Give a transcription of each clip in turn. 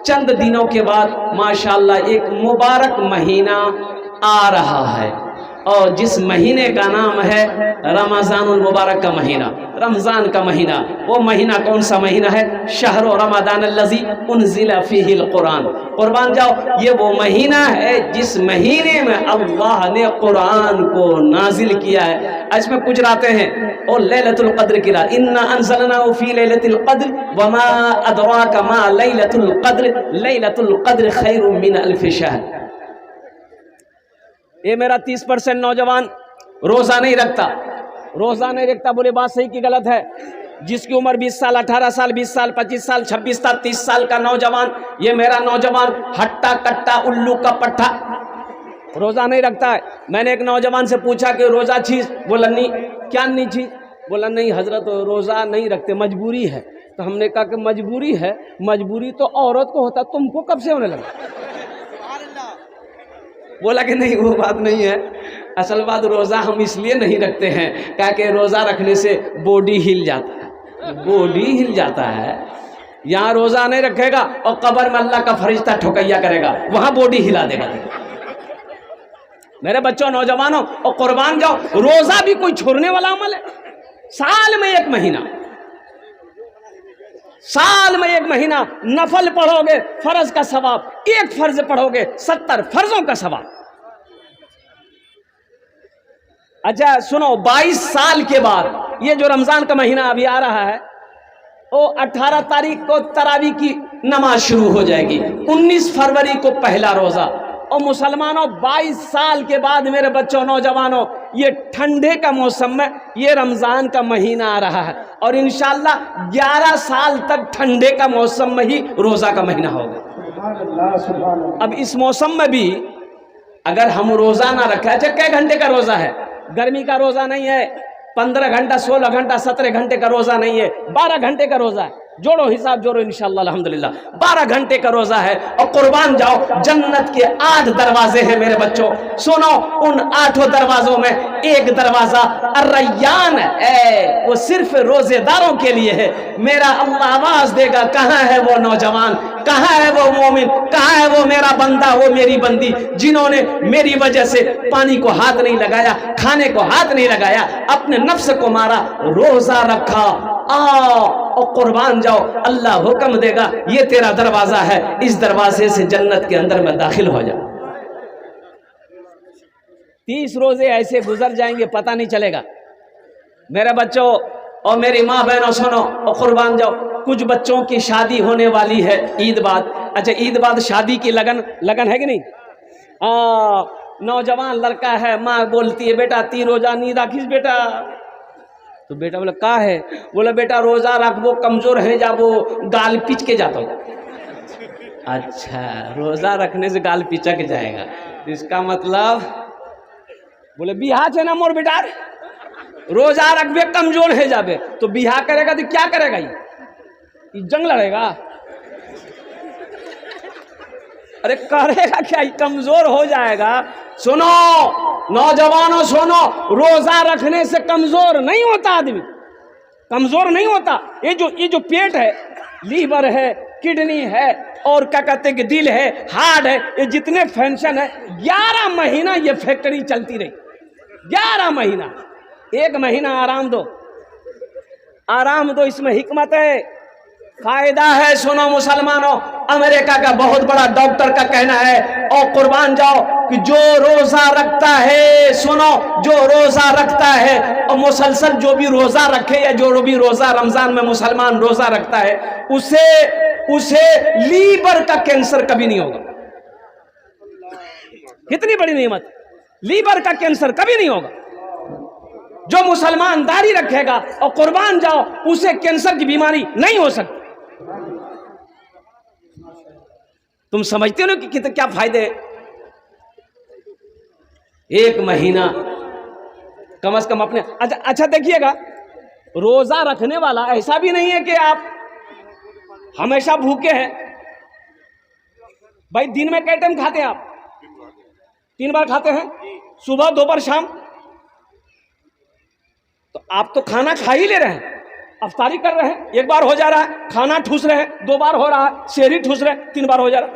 चंद दिनों के बाद माशाअल्लाह एक मुबारक महीना आ रहा है, और जिस महीने का नाम है रमज़ानुल मुबारक का महीना, रमज़ान का महीना। वो महीना कौन सा महीना है? शहरो रमज़ान अल्लज़ी उन्ज़िला फ़ीहिल कुरान। कुर्बान जाओ, ये वो महीना है जिस महीने में अल्लाह ने कुरान को नाजिल किया है। इसमें कुछ रातें हैं, और लैलतुल क़द्र की रात, इन्ना अंज़लनाहु फ़ी लैलतिल क़द्र वमा अदराका मा लैलतुल क़द्र, लैलतुल क़द्र खैरुम मिन अल्फ़ि शहर। ये मेरा 30% नौजवान रोज़ा नहीं रखता। रोज़ा नहीं रखता बोले बात सही कि गलत है? जिसकी उम्र 20 साल, 18 साल, 20 साल, 25 साल, 26 साल, 30 साल का नौजवान, ये मेरा नौजवान हट्टा कट्टा उल्लू का पट्टा रोज़ा नहीं रखता है। मैंने एक नौजवान से पूछा कि रोज़ा चीज़? बोला नहीं। क्या नहीं चीज़? बोला नहीं हजरत, रोज़ा नहीं रखते, मजबूरी है। तो हमने कहा कि मजबूरी है, मजबूरी तो औरत को होता, तुमको कब से होने लगा? बोला कि नहीं वो बात नहीं है, असल बात रोज़ा हम इसलिए नहीं रखते हैं क्या कि रोज़ा रखने से बॉडी हिल जाता है, बॉडी हिल जाता है। यहाँ रोज़ा नहीं रखेगा और कब्र में अल्लाह का फरिश्ता ठोकैया करेगा, वहाँ बॉडी हिला देगा। मेरे बच्चों, नौजवानों, और कुर्बान जाओ, रोज़ा भी कोई छोड़ने वाला अमल है? साल में एक महीना, साल में एक महीना नफल पढ़ोगे फर्ज का सवाब, एक फर्ज पढ़ोगे 70 फर्जों का सवाब। अच्छा सुनो, 22 साल के बाद ये जो रमजान का महीना अभी आ रहा है, वो 18 तारीख को तरावी की नमाज शुरू हो जाएगी, 19 फरवरी को पहला रोजा। और मुसलमानों, 22 साल के बाद मेरे बच्चों, नौजवानों, ये ठंडे का मौसम में ये रमज़ान का महीना आ रहा है, और इंशाअल्लाह 11 साल तक ठंडे का मौसम में ही रोज़ा का महीना होगा। अब इस मौसम में भी अगर हम रोज़ा ना रखें, अच्छा कै घंटे का रोज़ा है? गर्मी का रोज़ा नहीं है, 15 घंटा, 16 घंटा, 17 घंटे का रोज़ा नहीं है, 12 घंटे का रोज़ा है। जोड़ो हिसाब, जोड़ो इंशाअल्लाह अल्हम्दुलिल्लाह, 12 घंटे का रोज़ा है। और कुर्बान जाओ, जन्नत के 8 दरवाजे हैं मेरे बच्चों। सुनो, उन 8 दरवाजों में एक दरवाज़ा अर्रय्यान है, वो सिर्फ रोज़ेदारों के लिए है। मेरा अल्लाह आवाज़ देगा, कहाँ है वो नौजवान, कहाँ है वो मोमिन, कहाँ है वो मेरा बंदा, वो मेरी बंदी, जिन्होंने मेरी वजह से पानी को हाथ नहीं लगाया, खाने को हाथ नहीं लगाया, अपने नफ्स को मारा, रोज़ा रखा। आओ और कुर्बान जाओ, अल्लाह हुक्म देगा, ये तेरा दरवाजा है, इस दरवाजे से जन्नत के अंदर में दाखिल हो जा। 30 रोजे ऐसे गुजर जाएंगे, पता नहीं चलेगा। मेरे बच्चों और मेरी माँ बहनों, सुनो और कुर्बान जाओ, कुछ बच्चों की शादी होने वाली है ईद बाद। अच्छा, ईद बाद शादी की लगन है कि नहीं? नौजवान लड़का है, माँ बोलती है बेटा 3 रोजा नहीं राखिस बेटा। तो बेटा बोला का है? बोला बेटा रोजा रखबो, कमजोर है जाबो, गाल पिच के जाता हूँ। अच्छा, रोजा रखने से गाल पिचक जाएगा, इसका मतलब बोले बिहा है ना मोर बेटा, रोजा रखबे कमजोर है जाबे। तो बिहा करेगा तो क्या करेगा? ये जंग लड़ेगा? अरे करेगा क्या, कमजोर हो जाएगा। सुनो नौजवानों, सुनो, रोजा रखने से कमजोर नहीं होता आदमी, कमजोर नहीं होता। ये जो पेट है, लीवर है, किडनी है, और क्या कहते हैं कि दिल है, हार्ट है, ये जितने फंक्शन है, 11 महीना ये फैक्ट्री चलती रही। 11 महीना, 1 महीना आराम दो, आराम दो, इसमें हिकमत है, फायदा है। सुनो मुसलमानों, अमेरिका का बहुत बड़ा डॉक्टर का कहना है, और कुर्बान जाओ, कि जो रोजा रखता है, सुनो, जो रोजा रखता है और मुसलसल जो भी रोजा रखे, या जो भी रोजा रमजान में मुसलमान रोजा रखता है, उसे लीवर का कैंसर कभी नहीं होगा। कितनी बड़ी नेमत, लीवर का कैंसर कभी नहीं होगा। जो मुसलमान दाढ़ी रखेगा और कुर्बान जाओ, उसे कैंसर की बीमारी नहीं हो सकती। तुम समझते हो ना कि क्या फायदे? 1 महीना कम से कम अपने। अच्छा देखिएगा, रोजा रखने वाला ऐसा भी नहीं है कि आप हमेशा भूखे हैं। भाई दिन में कई टाइम खाते हैं आप? 3 बार खाते हैं, सुबह, दोपहर, शाम। तो आप तो खाना खा ही ले रहे हैं, अफ्तारी कर रहे हैं, एक बार हो जा रहा है, खाना ठूस रहे हैं, 2 बार हो रहा है, शहरी ठूस रहे हैं, 3 बार हो जा रहा है।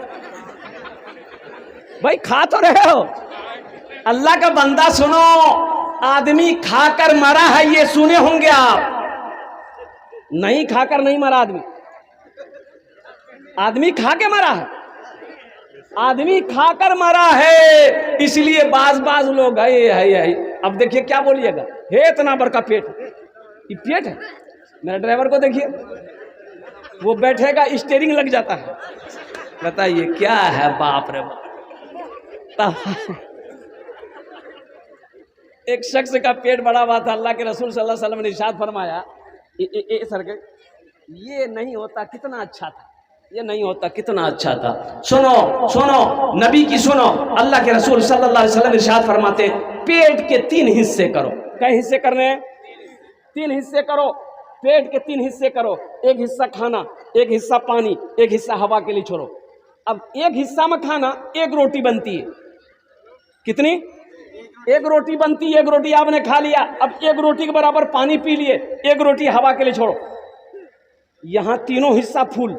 भाई खा तो रहे हो। अल्लाह का बंदा सुनो, आदमी खाकर मरा है, ये सुने होंगे आप। नहीं खाकर नहीं मरा आदमी, आदमी खा के मरा है, आदमी खाकर मरा है। इसलिए बाज लोग है। अब देखिए क्या बोलिएगा, हे इतना बड़का पेट, ये पेट है। मेरा ड्राइवर को देखिए, वो बैठेगा स्टीयरिंग लग जाता है। बताइए क्या है, बाप रे बाप। एक शख्स का पेट बड़ा हुआ था, अल्लाह के रसूल सल्लल्लाहु अलैहि वसल्लम ने इरशाद फरमाया, सर के ये नहीं होता कितना अच्छा था, ये नहीं होता कितना अच्छा था। सुनो सुनो नबी की सुनो, अल्लाह के रसूल सल्लल्लाहु अलैहि वसल्लम इरशाद फरमाते, पेट के 3 हिस्से करो। कई हिस्से करने हैं? 3 हिस्से करो। पेट के 3 हिस्से करो, एक हिस्सा खाना, एक हिस्सा पानी, एक हिस्सा हवा के लिए छोड़ो। अब एक हिस्सा में खाना, एक रोटी बनती है। कितनी? एक रोटी बनती है। एक रोटी आपने खा लिया, अब एक रोटी के बराबर पानी पी लिए, एक रोटी हवा के लिए छोड़ो। यहां तीनों हिस्सा फूल,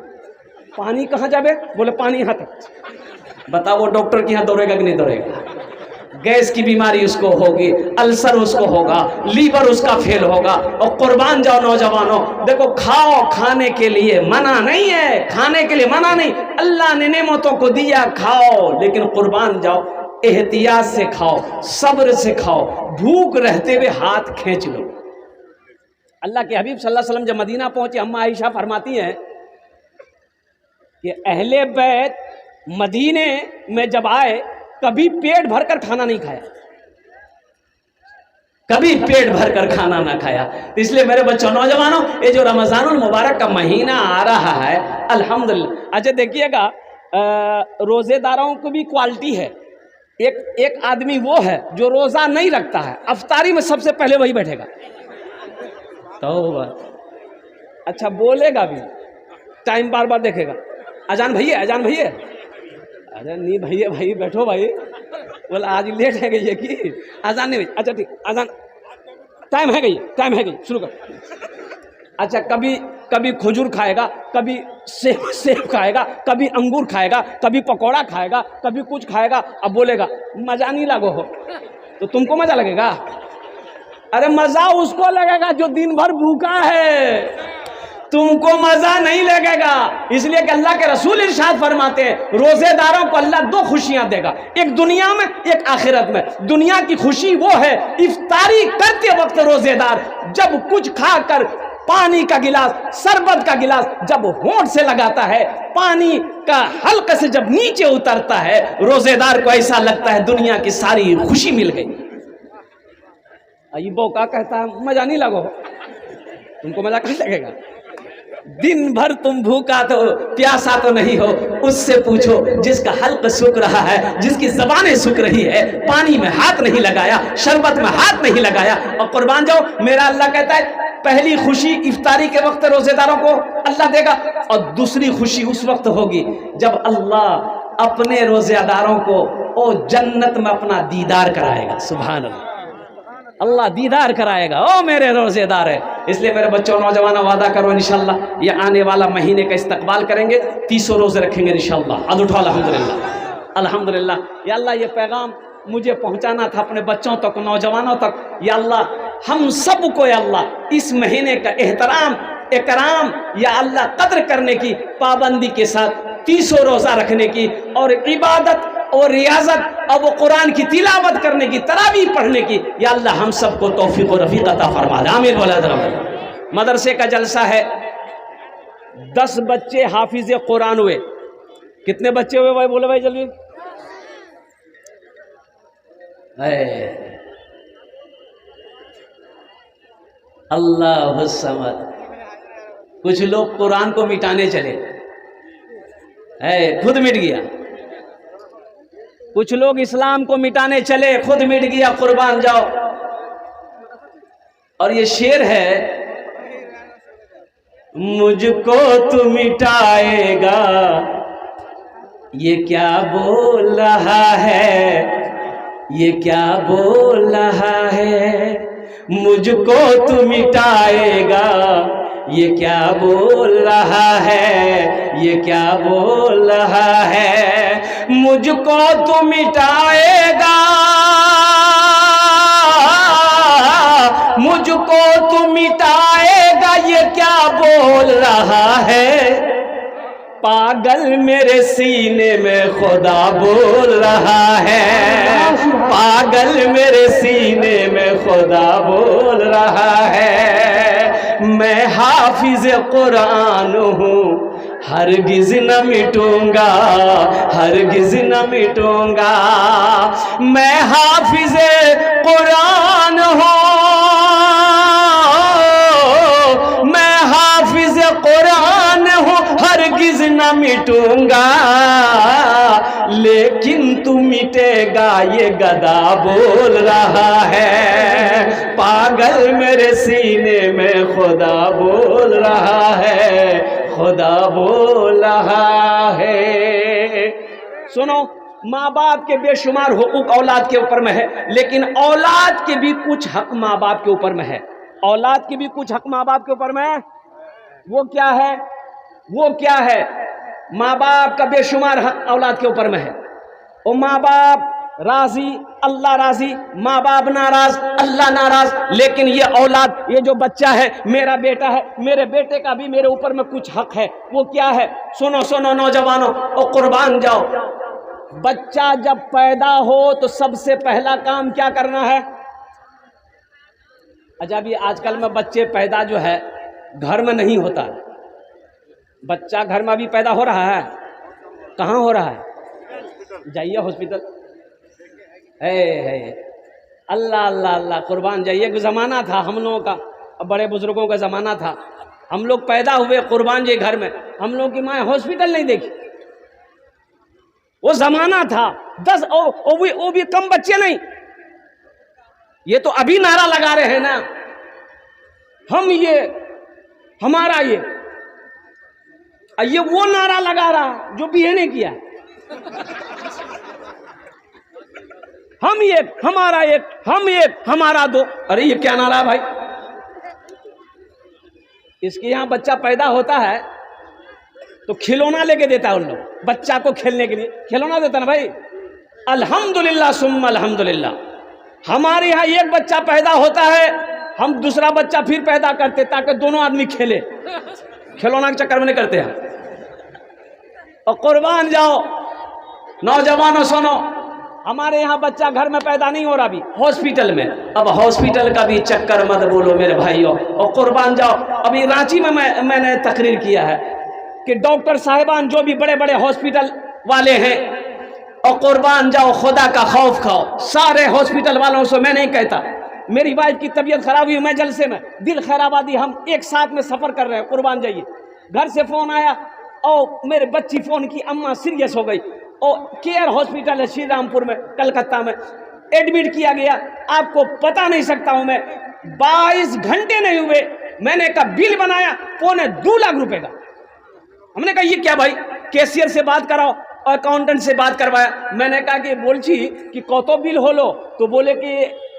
पानी कहां जावे? बोले पानी यहां तक। बताओ वो डॉक्टर के यहां दौड़ेगा कि नहीं दौड़ेगा? गैस की बीमारी उसको होगी, अल्सर उसको होगा, लीवर उसका फेल होगा। और कुर्बान जाओ नौजवानों, देखो खाओ, खाने के लिए मना नहीं है, खाने के लिए मना नहीं। अल्लाह ने नेमतों को दिया, खाओ, लेकिन कुर्बान जाओ, एहतियात से खाओ, सब्र से खाओ। भूख रहते हुए हाथ खींच लो। अल्लाह के हबीब सल्लल्लाहु अलैहि वसल्लम जब मदीना पहुंचे, अम्मा आयशा फरमाती हैं कि अहले बैत मदीने में जब आए, कभी पेट भरकर खाना नहीं खाया, कभी पेट भरकर खाना ना खाया। इसलिए मेरे बच्चों, नौजवानों, ये जो रमजानुल मुबारक का महीना आ रहा है, अल्हम्दुलिल्लाह। अच्छा देखिएगा, रोजेदारों को भी क्वालिटी है। एक आदमी वो है जो रोजा नहीं रखता है, अफ्तारी में सबसे पहले वही बैठेगा। तो अच्छा बोलेगा भी, टाइम बार बार देखेगा, अजान भैया, अजान भैया, अरे नहीं भैया, भाई बैठो भाई, बोला आज लेट है गई है कि अजान नहीं भैया। अच्छा ठीक, अजान टाइम है गई, टाइम है गई, शुरू कर। अच्छा कभी खजूर खाएगा, कभी सेब खाएगा, कभी अंगूर खाएगा, कभी पकौड़ा खाएगा, कभी कुछ खाएगा। अब बोलेगा मजा नहीं लगो हो, तो तुमको मजा लगेगा? अरे मजा उसको लगेगा जो दिन भर भूखा है, तुमको मजा नहीं लगेगा। इसलिए कि अल्लाह के रसूल इरशाद फरमाते हैं, रोजेदारों को अल्लाह 2 खुशियां देगा, एक दुनिया में, एक आखिरत में। दुनिया की खुशी वो है, इफ्तारी करते वक्त रोजेदार जब कुछ खाकर पानी का गिलास, शरबत का गिलास जब होंठ से लगाता है, पानी का हल्के से जब नीचे उतरता है, रोजेदार को ऐसा लगता है दुनिया की सारी खुशी मिल गई। अय्यूब का कहता है मजा नहीं लगो, तुमको मजा कैसे लगेगा? दिन भर तुम भूखा तो प्यासा तो नहीं हो, उससे पूछो जिसका हल्क सूख रहा है, जिसकी जबानें सूख रही है, पानी में हाथ नहीं लगाया, शरबत में हाथ नहीं लगाया। और कुर्बान जाओ, मेरा अल्लाह कहता है पहली खुशी इफ्तारी के वक्त रोजेदारों को अल्लाह देगा, और दूसरी खुशी उस वक्त होगी जब अल्लाह अपने रोजेदारों को ओ जन्नत में अपना दीदार कराएगा। सुभान अल्लाह, अल्लाह दीदार कराएगा, ओ मेरे रोजेदार है। इसलिए मेरे बच्चों, नौजवानों, वादा करो इंशाल्लाह ये आने वाला महीने का इस्तकबाल करेंगे, 300 रोजे रखेंगे इंशाल्लाह। हाथ उठाओ, अल्हम्दुलिल्लाह, अल्हम्दुलिल्लाह। या अल्लाह ये पैगाम मुझे पहुंचाना था अपने बच्चों तक, नौजवानों तक। या अल्लाह हम सबको या अल्लाह इस महीने का एहतराम, इकराम, या अल्लाह कद्र करने की, पाबंदी के साथ 300 रोजा रखने की, और इबादत और रियाजत और वो कुरान की तिलावत करने की, तरावी पढ़ने की, या अल्लाह हम सबको तौफीक और रफीक अता फरमा दे। आमीन बोला जरा। मदरसे का जलसा है, 10 बच्चे हाफिज कुरान हुए। कितने बच्चे हुए भाई? बोले भाई जल्दी। अल्लाह समद। कुछ लोग कुरान को मिटाने चले, खुद मिट गया। कुछ लोग इस्लाम को मिटाने चले, खुद मिट गया। कुर्बान जाओ। और ये शेर है, मुझको तू मिटाएगा, ये क्या बोल रहा है, ये क्या बोल रहा है। मुझको तू मिटाएगा, ये क्या बोल रहा है, ये क्या बोल रहा है। मुझको तू मिटाएगा, मुझको तू मिटाएगा, ये क्या बोल रहा है। पागल मेरे सीने में खुदा बोल रहा है, पागल मेरे सीने में खुदा बोल रहा है। मैं हाफिज कुरान हूँ, हरगिज न मिटूंगा, हरगिज न मिटूंगा। मैं हाफिज कुरान हूँ, मैं हाफिज कुरान हूँ, हरगिज न मिटूंगा। लेकिन तू मिटेगा, ये गदा बोल रहा है। पागल मेरे सीने में खुदा बोल रहा है, खुदा बोल रहा है। सुनो, माँ बाप के बेशुमार हुकूक औलाद के ऊपर में है, लेकिन औलाद के भी कुछ हक माँ बाप के ऊपर में है। औलाद के भी कुछ हक माँ बाप के ऊपर में है। वो क्या है, वो क्या है? माँ बाप का बेशुमार हक औलाद के ऊपर में है। और माँ बाप राजी, अल्लाह राजी, माँ बाप नाराज, अल्लाह नाराज। लेकिन ये औलाद, ये जो बच्चा है, मेरा बेटा है, मेरे बेटे का भी मेरे ऊपर में कुछ हक है। वो क्या है? सुनो सुनो नौजवानों, और कुर्बान जाओ। बच्चा जब पैदा हो तो सबसे पहला काम क्या करना है? अच्छा, अभी आजकल में बच्चे पैदा जो है घर में नहीं होता। बच्चा घर में अभी पैदा हो रहा है, कहाँ हो रहा है? जाइए हॉस्पिटल। है अल्लाह अल्लाह अल्लाह, कुर्बान जाइए। एक ज़माना था हम लोगों का, बड़े बुजुर्गों का ज़माना था। हम लोग पैदा हुए, कुर्बान जाइए घर में, हम लोगों की माँ हॉस्पिटल नहीं देखी। वो ज़माना था। 10 वो भी कम बच्चे नहीं। ये तो अभी नारा लगा रहे हैं ना, हम ये, हमारा ये वो नारा लगा रहा जो बीए ने किया। हम एक, हमारा एक, हम एक, हमारा दो। अरे ये क्या नारा है भाई? इसके यहाँ बच्चा पैदा होता है तो खिलौना लेके देता है उन लोग, बच्चा को खेलने के लिए खिलौना देता ना भाई। अल्हम्दुलिल्लाह सुम्मा अल्हम्दुलिल्लाह। हमारे यहाँ एक बच्चा पैदा होता है, हम दूसरा बच्चा फिर पैदा करते ताकि दोनों आदमी खेले। खिलौना के चक्कर में नहीं करते हैं। और कुर्बान जाओ नौजवानों, सुनो, हमारे यहाँ बच्चा घर में पैदा नहीं हो रहा, अभी हॉस्पिटल में। अब हॉस्पिटल का भी चक्कर मत बोलो मेरे भाइयों। और कुर्बान जाओ, अभी रांची में मैंने तकरीर किया है कि डॉक्टर साहिबान जो भी बड़े बड़े हॉस्पिटल वाले हैं, और कुर्बान जाओ, खुदा का खौफ खाओ। सारे हॉस्पिटल वालों से मैं नहीं कहता, मेरी वाइफ की तबीयत खराब हुई, मैं जलसे में, दिल खैराबादी, हम एक साथ में सफर कर रहे हैं, कुर्बान जाइए। घर से फोन आया और मेरे बच्ची फोन की, अम्मा सीरियस हो गई, और केयर हॉस्पिटल है श्री रामपुर में, कलकत्ता में, एडमिट किया गया। आपको पता नहीं सकता हूं मैं, 22 घंटे नहीं हुए, मैंने का बिल बनाया 2.25 लाख रुपए का। हमने कहा ये क्या भाई? कैशियर से बात कराओ, अकाउंटेंट से बात करवाया। मैंने कहा कि बोलছি कि कत बिल होलो? तो बोले कि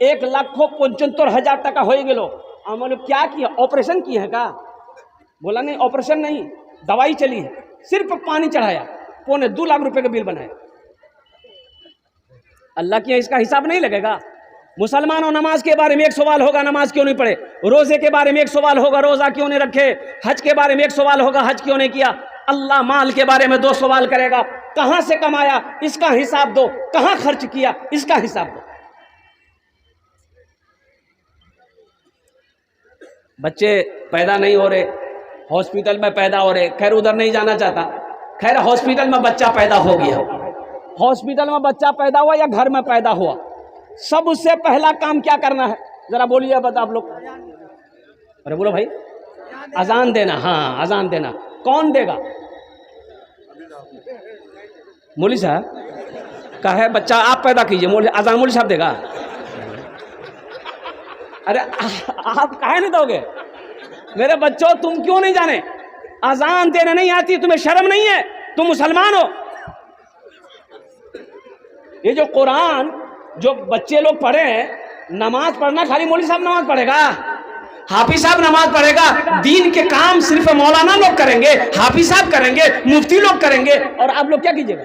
1,75,000 টাকা हो गेलो। हम बोले क्या किया? ऑपरेशन किए है का? बोला नहीं, ऑपरेशन नहीं, दवाई चली है, सिर्फ पानी चढ़ाया, 2.25 लाख रुपए का बिल बनाया। अल्लाह की इसका हिसाब नहीं लगेगा? मुसलमानों, नमाज के बारे में एक सवाल होगा, नमाज क्यों नहीं पढ़े? रोजे के बारे में एक सवाल होगा, रोजा क्यों नहीं रखे? हज के बारे में एक सवाल होगा, हज क्यों नहीं किया? अल्लाह माल के बारे में 2 सवाल करेगा, कहां से कमाया इसका हिसाब दो, कहां खर्च किया इसका हिसाब दो। बच्चे पैदा नहीं हो रहे, हॉस्पिटल में पैदा हो रहे। खैर उधर नहीं जाना चाहता। खैर हॉस्पिटल में बच्चा पैदा हो गया, हॉस्पिटल में बच्चा पैदा हुआ या घर में पैदा हुआ, सबसे पहला काम क्या करना है? जरा बोलिए बता आप लोग। अरे बोलो भाई, अजान देना। हाँ, अजान देना। कौन देगा? मौलवी साहब का है बच्चा, आप पैदा कीजिए, अजान मौलवी साहब देगा। अरे आप काहे नहीं दोगे? मेरे बच्चों, तुम क्यों नहीं जाने? अजान देने नहीं आती, तुम्हें शर्म नहीं है? तुम मुसलमान हो। ये जो कुरान जो बच्चे लोग पढ़े हैं, नमाज पढ़ना खाली मौलवी साहब नमाज पढ़ेगा? हाफिज साहब नमाज पढ़ेगा, दीन के काम सिर्फ मौलाना लोग करेंगे, हाफिज साहब करेंगे, मुफ्ती लोग करेंगे, और आप लोग क्या कीजिएगा?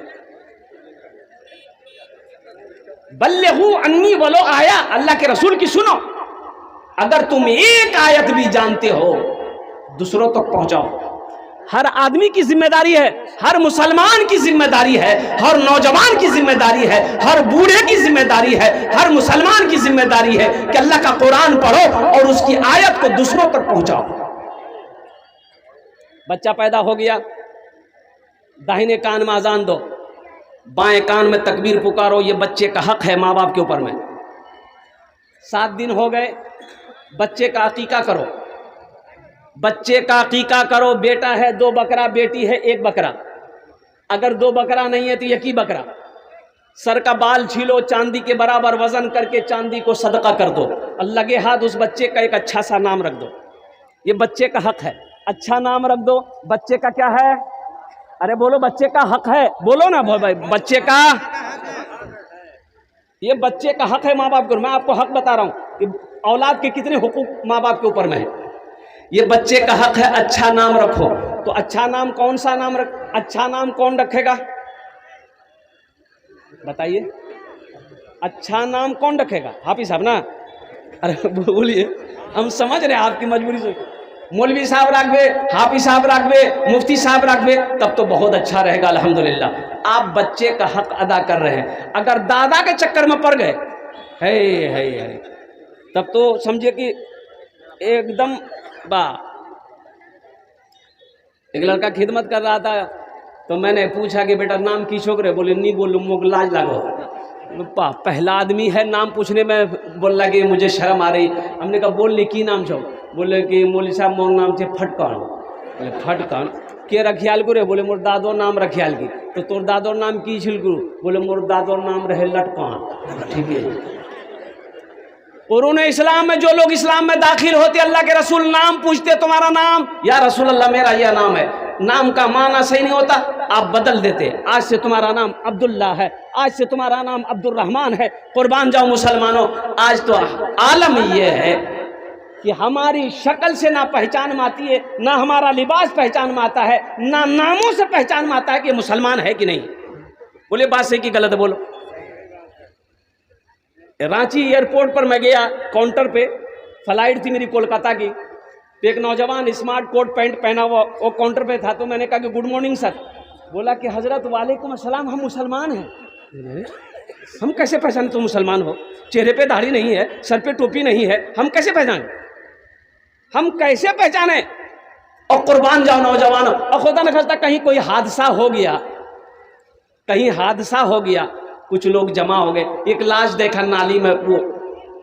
बल्लिगू अन्नी वलो आया, अल्लाह के रसूल की सुनो। अगर तुम एक आयत भी जानते हो दूसरों तक पहुंचाओ। हर आदमी की जिम्मेदारी है, हर मुसलमान की जिम्मेदारी है, हर नौजवान की जिम्मेदारी है, हर बूढ़े की जिम्मेदारी है, हर मुसलमान की जिम्मेदारी है कि अल्लाह का कुरान पढ़ो और उसकी आयत को दूसरों तक पहुंचाओ। बच्चा पैदा हो गया, दाहिने कान में अजान दो, बाएं कान में तकबीर पुकारो, ये बच्चे का हक है माँ बाप के ऊपर में। 7 दिन हो गए, बच्चे का अकीका करो, बच्चे का अकीका करो। बेटा है 2 बकरा, बेटी है 1 बकरा। अगर 2 बकरा नहीं है तो 1 ही बकरा। सर का बाल छीलो, चांदी के बराबर वजन करके चांदी को सदका कर दो, और लगे हाथ उस बच्चे का एक अच्छा सा नाम रख दो। ये बच्चे का हक है, अच्छा नाम रख दो। बच्चे का क्या है? अरे बोलो, बच्चे का हक है, बोलो ना भाई, बच्चे का, ये बच्चे का हक है माँ बाप को। मैं आपको हक बता रहा हूं कि औलाद के कितने हुकूक माँ बाप के ऊपर में है। ये बच्चे का हक है, अच्छा नाम रखो। तो अच्छा नाम कौन सा नाम अच्छा नाम कौन रखेगा? बताइए, अच्छा नाम कौन रखेगा? हाफिज साहब ना? अरे बोलिए, हम समझ रहे हैं आपकी मजबूरी से। मौलवी साहब रखबे, हाफिज साहब रखबे, मुफ्ती साहब रखबे, तब तो बहुत अच्छा रहेगा अल्हम्दुलिल्लाह। आप बच्चे का हक अदा कर रहे हैं। अगर दादा के चक्कर में पड़ गए है तब तो समझिए कि एकदम एक लड़का खिदमत कर रहा था, तो मैंने पूछा कि बेटा नाम की छोकरे? बोले नहीं बोलूँ, मुझ लाज लागो। पहला आदमी है नाम पूछने में, बोल रहा कि मुझे शर्म आ रही। हमने कहा बोल ली की नाम छो? बोले कि मौलवी साहब मोर नाम थे फटकान। बोले फटकान के रखियाल गुरे? बोले मोर दादो नाम रखियाल की। तो तोर दादोर नाम की छिल गुरु? बोले मोर दादोर नाम रहे लटकान। ठीक है। उन्होंने इस्लाम में, जो लोग इस्लाम में दाखिल होते, अल्लाह के रसूल नाम पूछते, तुम्हारा नाम? या रसूल अल्लाह मेरा यह नाम है। नाम का माना सही नहीं होता, आप बदल देते। आज से तुम्हारा नाम अब्दुल्ला है, आज से तुम्हारा नाम अब्दुल रहमान है। कुर्बान जाओ मुसलमानों, आज तो आलम ये है कि हमारी शक्ल से ना पहचान में आती है, ना हमारा लिबास पहचान में आता है, ना नामों से पहचान में आता है कि मुसलमान है कि नहीं। बोले बात सही की गलत? बोलो। रांची एयरपोर्ट पर मैं गया, काउंटर पे फ्लाइट थी मेरी कोलकाता की, तो एक नौजवान स्मार्ट कोट पैंट पहना हुआ वो काउंटर पे था। तो मैंने कहा कि गुड मॉर्निंग सर। बोला कि हजरत वालेकुम अस्सलाम, हम मुसलमान हैं। हम कैसे पहचाने तुम मुसलमान हो? चेहरे पे दाढ़ी नहीं है, सर पे टोपी नहीं है, हम कैसे पहचाने? हम कैसे पहचाने? और कुर्बान जाओ नौजवानों, और खुदा न खास्ता कहीं कोई हादसा हो गया, कहीं हादसा हो गया, कुछ लोग जमा हो गए, एक लाश देखा नाली में, वो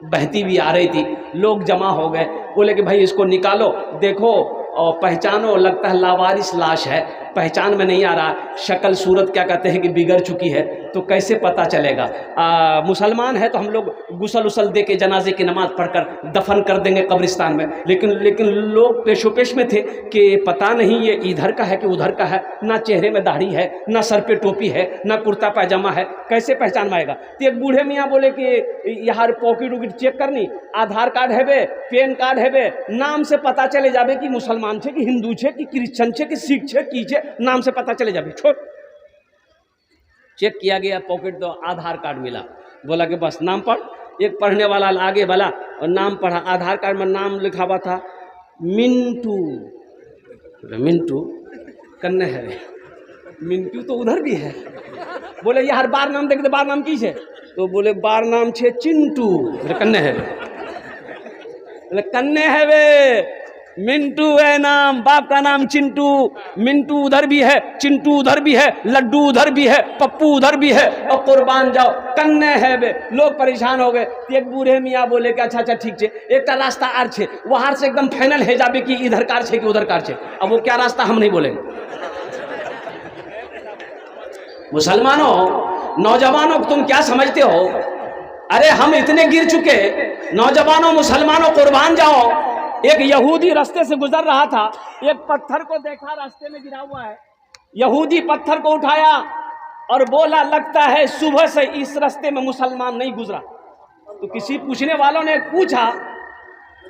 बहती भी आ रही थी, लोग जमा हो गए। बोले कि भाई इसको निकालो, देखो और पहचानो, लगता है लावारिस लाश है, पहचान में नहीं आ रहा, शक्ल सूरत क्या कहते हैं कि बिगड़ चुकी है, तो कैसे पता चलेगा? मुसलमान है तो हम लोग गुसल उसल दे के जनाजे की नमाज पढ़कर दफन कर देंगे कब्रिस्तान में। लेकिन लोग पेशोपेश में थे कि पता नहीं ये इधर का है कि उधर का है, ना चेहरे में दाढ़ी है, ना सर पे टोपी है, ना कुर्ता पैजामा है, कैसे पहचान में आएगा? तो एक बूढ़े मियाँ बोले कि यहाँ पॉकेट उकेट चेक करनी, आधार कार्ड है बे, पैन कार्ड है बे, नाम से पता चले जाबे कि मुसलमान छे कि हिंदू छे कि क्रिश्चन छे कि सिख छे की छे, नाम से पता चले जाबे। छोड़, चेक किया गया पॉकेट, तो आधार कार्ड मिला। बोला कि बस नाम पढ़। एक पढ़ने वाला आगे वाला और नाम पढ़ा, आधार कार्ड में नाम लिखा हुआ था मिंटू। मिंटू कन्ने है, मिंटू तो उधर भी है। बोले यार बार नाम देख, बार नाम की छे? तो बोले बार नाम छे चिंटू। कन्ने है? बोले कन्ने है वे, मिंटू है नाम, बाप का नाम चिंटू। मिंटू उधर भी है, चिंटू उधर भी है, लड्डू उधर भी है, पप्पू उधर भी है, और कुर्बान जाओ कन्ने है बे। लोग परेशान हो गए। एक बूढ़े मियाँ बोले कि अच्छा ठीक छे, एक रास्ता आर छे, वहां से एकदम फाइनल है जाबे कि इधर कार छे कि उधर कार छे। अब वो क्या रास्ता हम नहीं बोलेंगे। मुसलमानों, नौजवानों, तुम क्या समझते हो? अरे हम इतने गिर चुके। नौजवानों, मुसलमानों, कुर्बान जाओ। एक यहूदी रास्ते से गुजर रहा था, एक पत्थर को देखा रास्ते में गिरा हुआ है, यहूदी पत्थर को उठाया और बोला लगता है सुबह से इस रास्ते में मुसलमान नहीं गुजरा। तो किसी पूछने वालों ने पूछा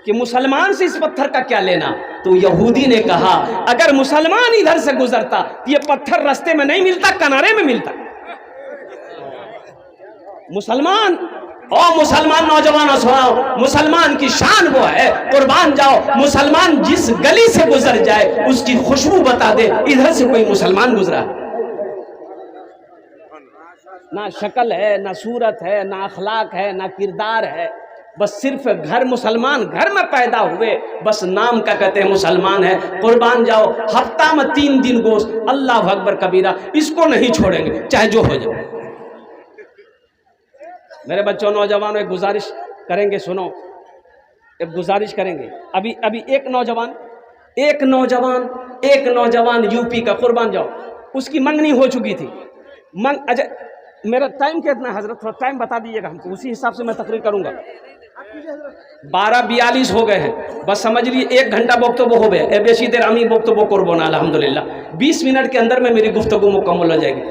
कि मुसलमान से इस पत्थर का क्या लेना। तो यहूदी ने कहा अगर मुसलमान इधर से गुजरता तो ये पत्थर रास्ते में नहीं मिलता, किनारे में मिलता। मुसलमान और मुसलमान नौजवानों सुनाओ, मुसलमान की शान वो है, कुर्बान जाओ, मुसलमान जिस गली से गुजर जाए उसकी खुशबू बता दे इधर से कोई मुसलमान गुजरा। ना शक्ल है, ना सूरत है, ना अखलाक है, ना किरदार है, बस सिर्फ घर मुसलमान घर में पैदा हुए, बस नाम का कहते हैं मुसलमान है। कुर्बान जाओ, हफ्ता में 3 दिन गोश्त, अल्लाह अकबर कबीरा, इसको नहीं छोड़ेंगे चाहे जो हो जाए। मेरे बच्चों नौजवानों एक गुजारिश करेंगे, सुनो, एक गुजारिश करेंगे। अभी एक नौजवान यूपी का, कुर्बान जाओ, उसकी मंगनी हो चुकी थी। अच्छा मेरा टाइम कितना है हजरत, थोड़ा टाइम बता दीजिएगा हमको, उसी हिसाब से मैं तकरीर करूंगा। 12:42 हो गए हैं, बस समझ लीजिए 1 घंटा वक्तव्य हो गया। बेशी देर हम ही वक्तव्य करबो ना, अल्हम्दुलिल्लाह 20 मिनट के अंदर में मेरी गुफ्तगू मुकम्मल हो जाएगी।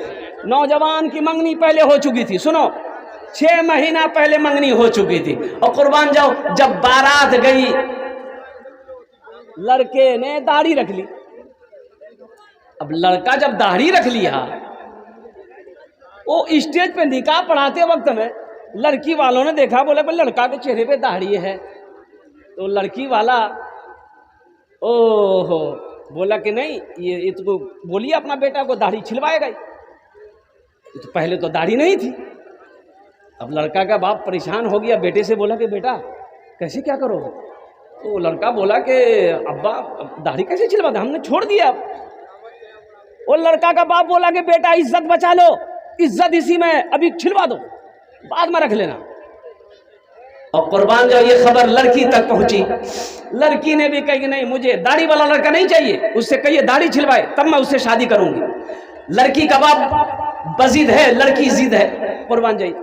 नौजवान की मंगनी पहले हो चुकी थी, सुनो, 6 महीना पहले मंगनी हो चुकी थी। और कुर्बान जाओ, जब बारात गई लड़के ने दाढ़ी रख ली। अब लड़का जब दाढ़ी रख लिया, वो स्टेज पे निकाह पढ़ाते वक्त में लड़की वालों ने देखा, बोले भाई लड़का के चेहरे पे दाढ़ी है। तो लड़की वाला ओहो बोला कि नहीं, ये तो बोलिए अपना बेटा को दाढ़ी छिलवाएगा। तो पहले तो दाढ़ी नहीं थी। अब लड़का का बाप परेशान हो गया, बेटे से बोला कि बेटा कैसे क्या करोगे। तो लड़का बोला कि अब्बा दाढ़ी कैसे छिलवा दे, हमने छोड़ दिया। वो लड़का का बाप बोला कि बेटा इज्जत बचा लो, इज्जत इसी में, अभी छिलवा दो, बाद में रख लेना। और कुर्बान जाओ, ये खबर लड़की तक पहुंची। लड़की ने भी कही कि नहीं, मुझे दाढ़ी वाला लड़का नहीं चाहिए, उससे कहिए दाढ़ी छिलवाए तब मैं उससे शादी करूंगी। लड़की का बाप बजीद है, लड़की जिद है। कुर्बान जाइए,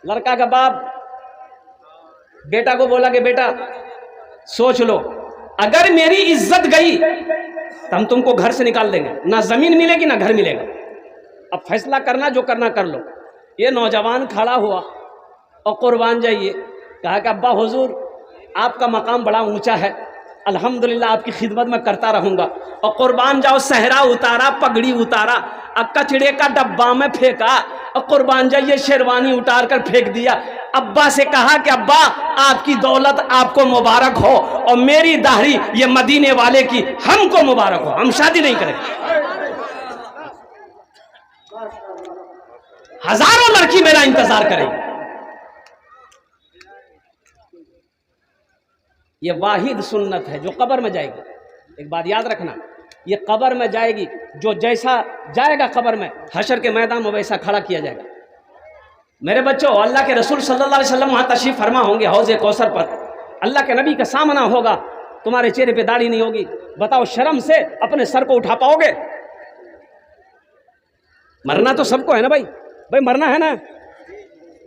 लड़का का बाप बेटा को बोला कि बेटा सोच लो, अगर मेरी इज्जत गई तो हम तुमको घर से निकाल देंगे, ना जमीन मिलेगी ना घर मिलेगा। अब फैसला करना, जो करना कर लो। ये नौजवान खड़ा हुआ और कुर्बान जाइए, कहा कि अब्बा हुजूर आपका मकाम बड़ा ऊंचा है, अल्हम्दुलिल्लाह आपकी खिदमत में करता रहूँगा। और कुर्बान जाओ, सहरा उतारा, पगड़ी उतारा, अब कचड़े का डब्बा में फेंका, और कुर्बान जाइए शेरवानी उतार कर फेंक दिया। अब्बा से कहा कि अब्बा आपकी दौलत आपको मुबारक हो, और मेरी दाढ़ी ये मदीने वाले की हमको मुबारक हो, हम शादी नहीं करेंगे। हजारों लड़की मेरा इंतजार करेंगे। ये वाहिद सुन्नत है जो कब्र में जाएगी। एक बात याद रखना, ये कब्र में जाएगी, जो जैसा जाएगा कब्र में, हशर के मैदान में वैसा खड़ा किया जाएगा। मेरे बच्चों, अल्लाह के रसूल सल्लल्लाहु अलैहि वसल्लम वहाँ तशरीफ फरमा होंगे हौज़े कौसर पर, अल्लाह के नबी का सामना होगा, तुम्हारे चेहरे पे दाढ़ी नहीं होगी। बताओ शर्म से अपने सर को उठा पाओगे? मरना तो सबको है ना भाई मरना है ना।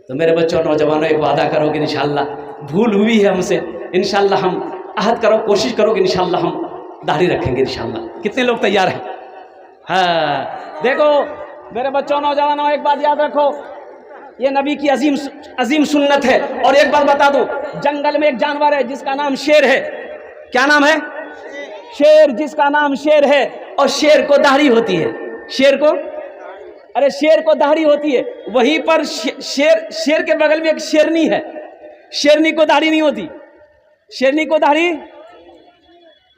तो मेरे बच्चों नौजवानों, एक वादा करो कि इंशाअल्लाह, भूल हुई है हमसे, इंशाअल्लाह हम अहद करो, कोशिश करो कि इंशाअल्लाह हम दाढ़ी रखेंगे इंशाअल्लाह। कितने लोग तैयार हैं? हाँ देखो मेरे बच्चों नौजवानों, एक बात याद रखो, ये नबी की अजीम सुन्नत है। और एक बात बता दूं, जंगल में एक जानवर है जिसका नाम शेर है। क्या नाम है? शेर, जिसका नाम शेर है। और शेर को दाढ़ी होती है। शेर को, अरे शेर को दाढ़ी होती है। वहीं पर शेर के बगल में एक शेरनी है, शेरनी को दाढ़ी नहीं होती। शेरनी को दाढ़ी,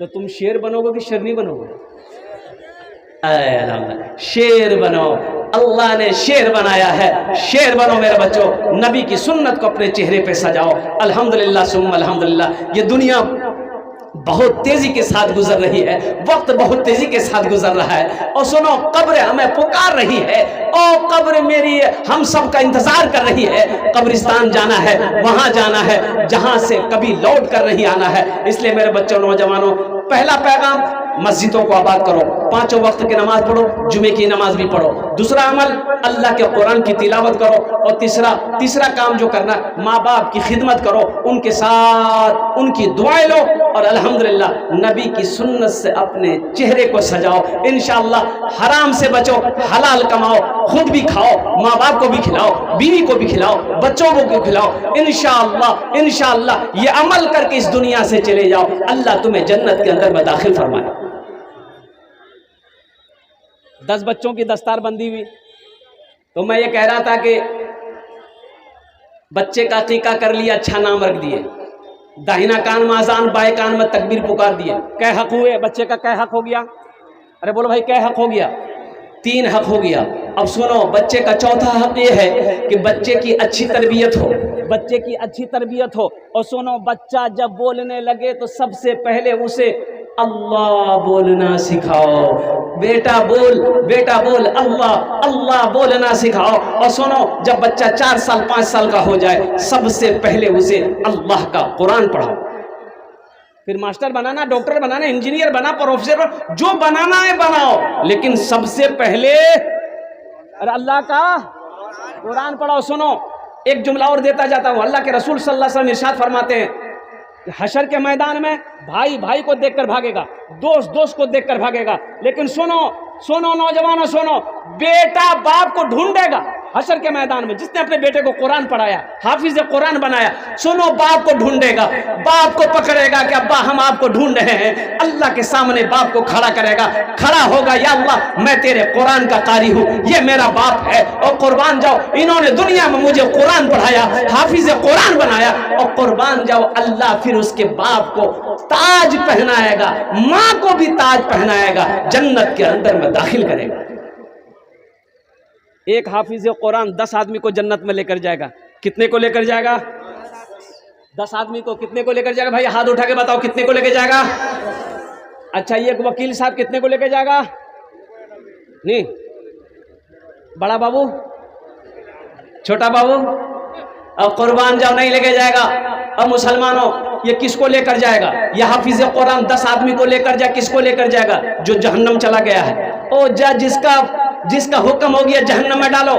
तो तुम शेर बनोगे कि शेरनी बनोगे? शेर बनो, अल्लाह ने शेर बनाया है, शेर बनो मेरे बच्चों। नबी की सुन्नत को अपने चेहरे पे सजाओ। अल्हम्दुलिल्लाह सुम्मा अल्हम्दुलिल्लाह। ये दुनिया बहुत तेजी के साथ गुजर रही है, वक्त बहुत तेजी के साथ गुजर रहा है। और सुनो, कब्र हमें पुकार रही है, ओ कब्र मेरी हम सब का इंतजार कर रही है। कब्रिस्तान जाना है, वहां जाना है जहां से कभी लौट कर नहीं आना है। इसलिए मेरे बच्चों नौजवानों, पहला पैगाम, मस्जिदों को आबाद करो। पांचों वक्त की नमाज पढ़ो, जुमे की नमाज भी पढ़ो। दूसरा अमल अल्लाह के कुरान की तिलावत करो। और तीसरा काम जो करना, माँ बाप की खिदमत करो, उनके साथ उनकी दुआएं लो और अल्हम्दुलिल्लाह नबी की सुन्नत से अपने चेहरे को सजाओ। इंशाअल्लाह हराम से बचो, हलाल कमाओ, खुद भी खाओ, माँ बाप को भी खिलाओ, बीवी को भी खिलाओ, बच्चों को भी खिलाओ। इंशाअल्लाह ये अमल करके इस दुनिया से चले जाओ, अल्लाह तुम्हें जन्नत के अंदर में दाखिल फरमाए। 10 बच्चों की दस्तार बंदी हुई तो मैं ये कह रहा था कि बच्चे का अकीका कर लिया, अच्छा नाम रख दिए, दाहिना कान में अजान, बाएं कान में तकबीर पुकार दिए। कै हक हुए? बच्चे का कै हक हो गया? अरे बोलो भाई, कै हक हो गया? 3 हक हो गया। अब सुनो, बच्चे का चौथा हक ये है कि बच्चे की अच्छी तरबियत हो, बच्चे की अच्छी तरबियत हो। और सुनो, बच्चा जब बोलने लगे तो सबसे पहले उसे अल्लाह बोलना सिखाओ। बेटा बोल अल्लाह अल्लाह बोलना सिखाओ। और सुनो, जब बच्चा 4 साल 5 साल का हो जाए, सबसे पहले उसे अल्लाह का कुरान पढ़ाओ। फिर मास्टर बनाना, डॉक्टर बनाना, इंजीनियर बना, प्रोफेसर बना, जो बनाना है बनाओ, लेकिन सबसे पहले अरे अल्लाह का कुरान पढ़ाओ। सुनो, एक जुमला और देता जाता हूं। अल्लाह के रसूल सल्लल्लाहु अलैहि वसल्लम इरशाद फरमाते हैं, हशर के मैदान में भाई भाई को देखकर भागेगा, दोस्त दोस्त को देखकर भागेगा, लेकिन सुनो नौजवानों, सुनो, बेटा बाप को ढूंढेगा हशर के मैदान में। जिसने अपने बेटे को कुरान पढ़ाया, हाफिज कुरान बनाया, सुनो, बाप को ढूंढेगा, बाप को पकड़ेगा कि अब्बा हम आपको ढूंढ रहे हैं। अल्लाह के सामने बाप को खड़ा करेगा, खड़ा होगा, या अल्लाह मैं तेरे कुरान का कारी हूँ, ये मेरा बाप है और कुर्बान जाओ, इन्होंने दुनिया में मुझे कुरान पढ़ाया, हाफिज कुरान बनाया, और कुर्बान जाओ। अल्लाह फिर उसके बाप को ताज पहनाएगा, माँ को भी ताज पहनाएगा, जन्नत के अंदर में दाखिल करेगा। एक हाफिज कुरान 10 आदमी को जन्नत में लेकर जाएगा। कितने को लेकर जाएगा? 10 आदमी को। कितने को लेकर जाएगा? भाई हाथ उठा के बताओ, कितने को लेकर जाएगा? अच्छा, ये वकील साहब कितने को लेकर जाएगा? नहीं, बड़ा बाबू, छोटा बाबू, अब कुर्बान जाओ नहीं लेके जाएगा। अब मुसलमानों, ये किसको लेकर जाएगा? ये हाफिज कुरान 10 आदमी को लेकर जाए, किसको लेकर जाएगा? जो जहन्नम चला गया है। ओ जिसका हुक्म हो गया जहन्नम में डालो,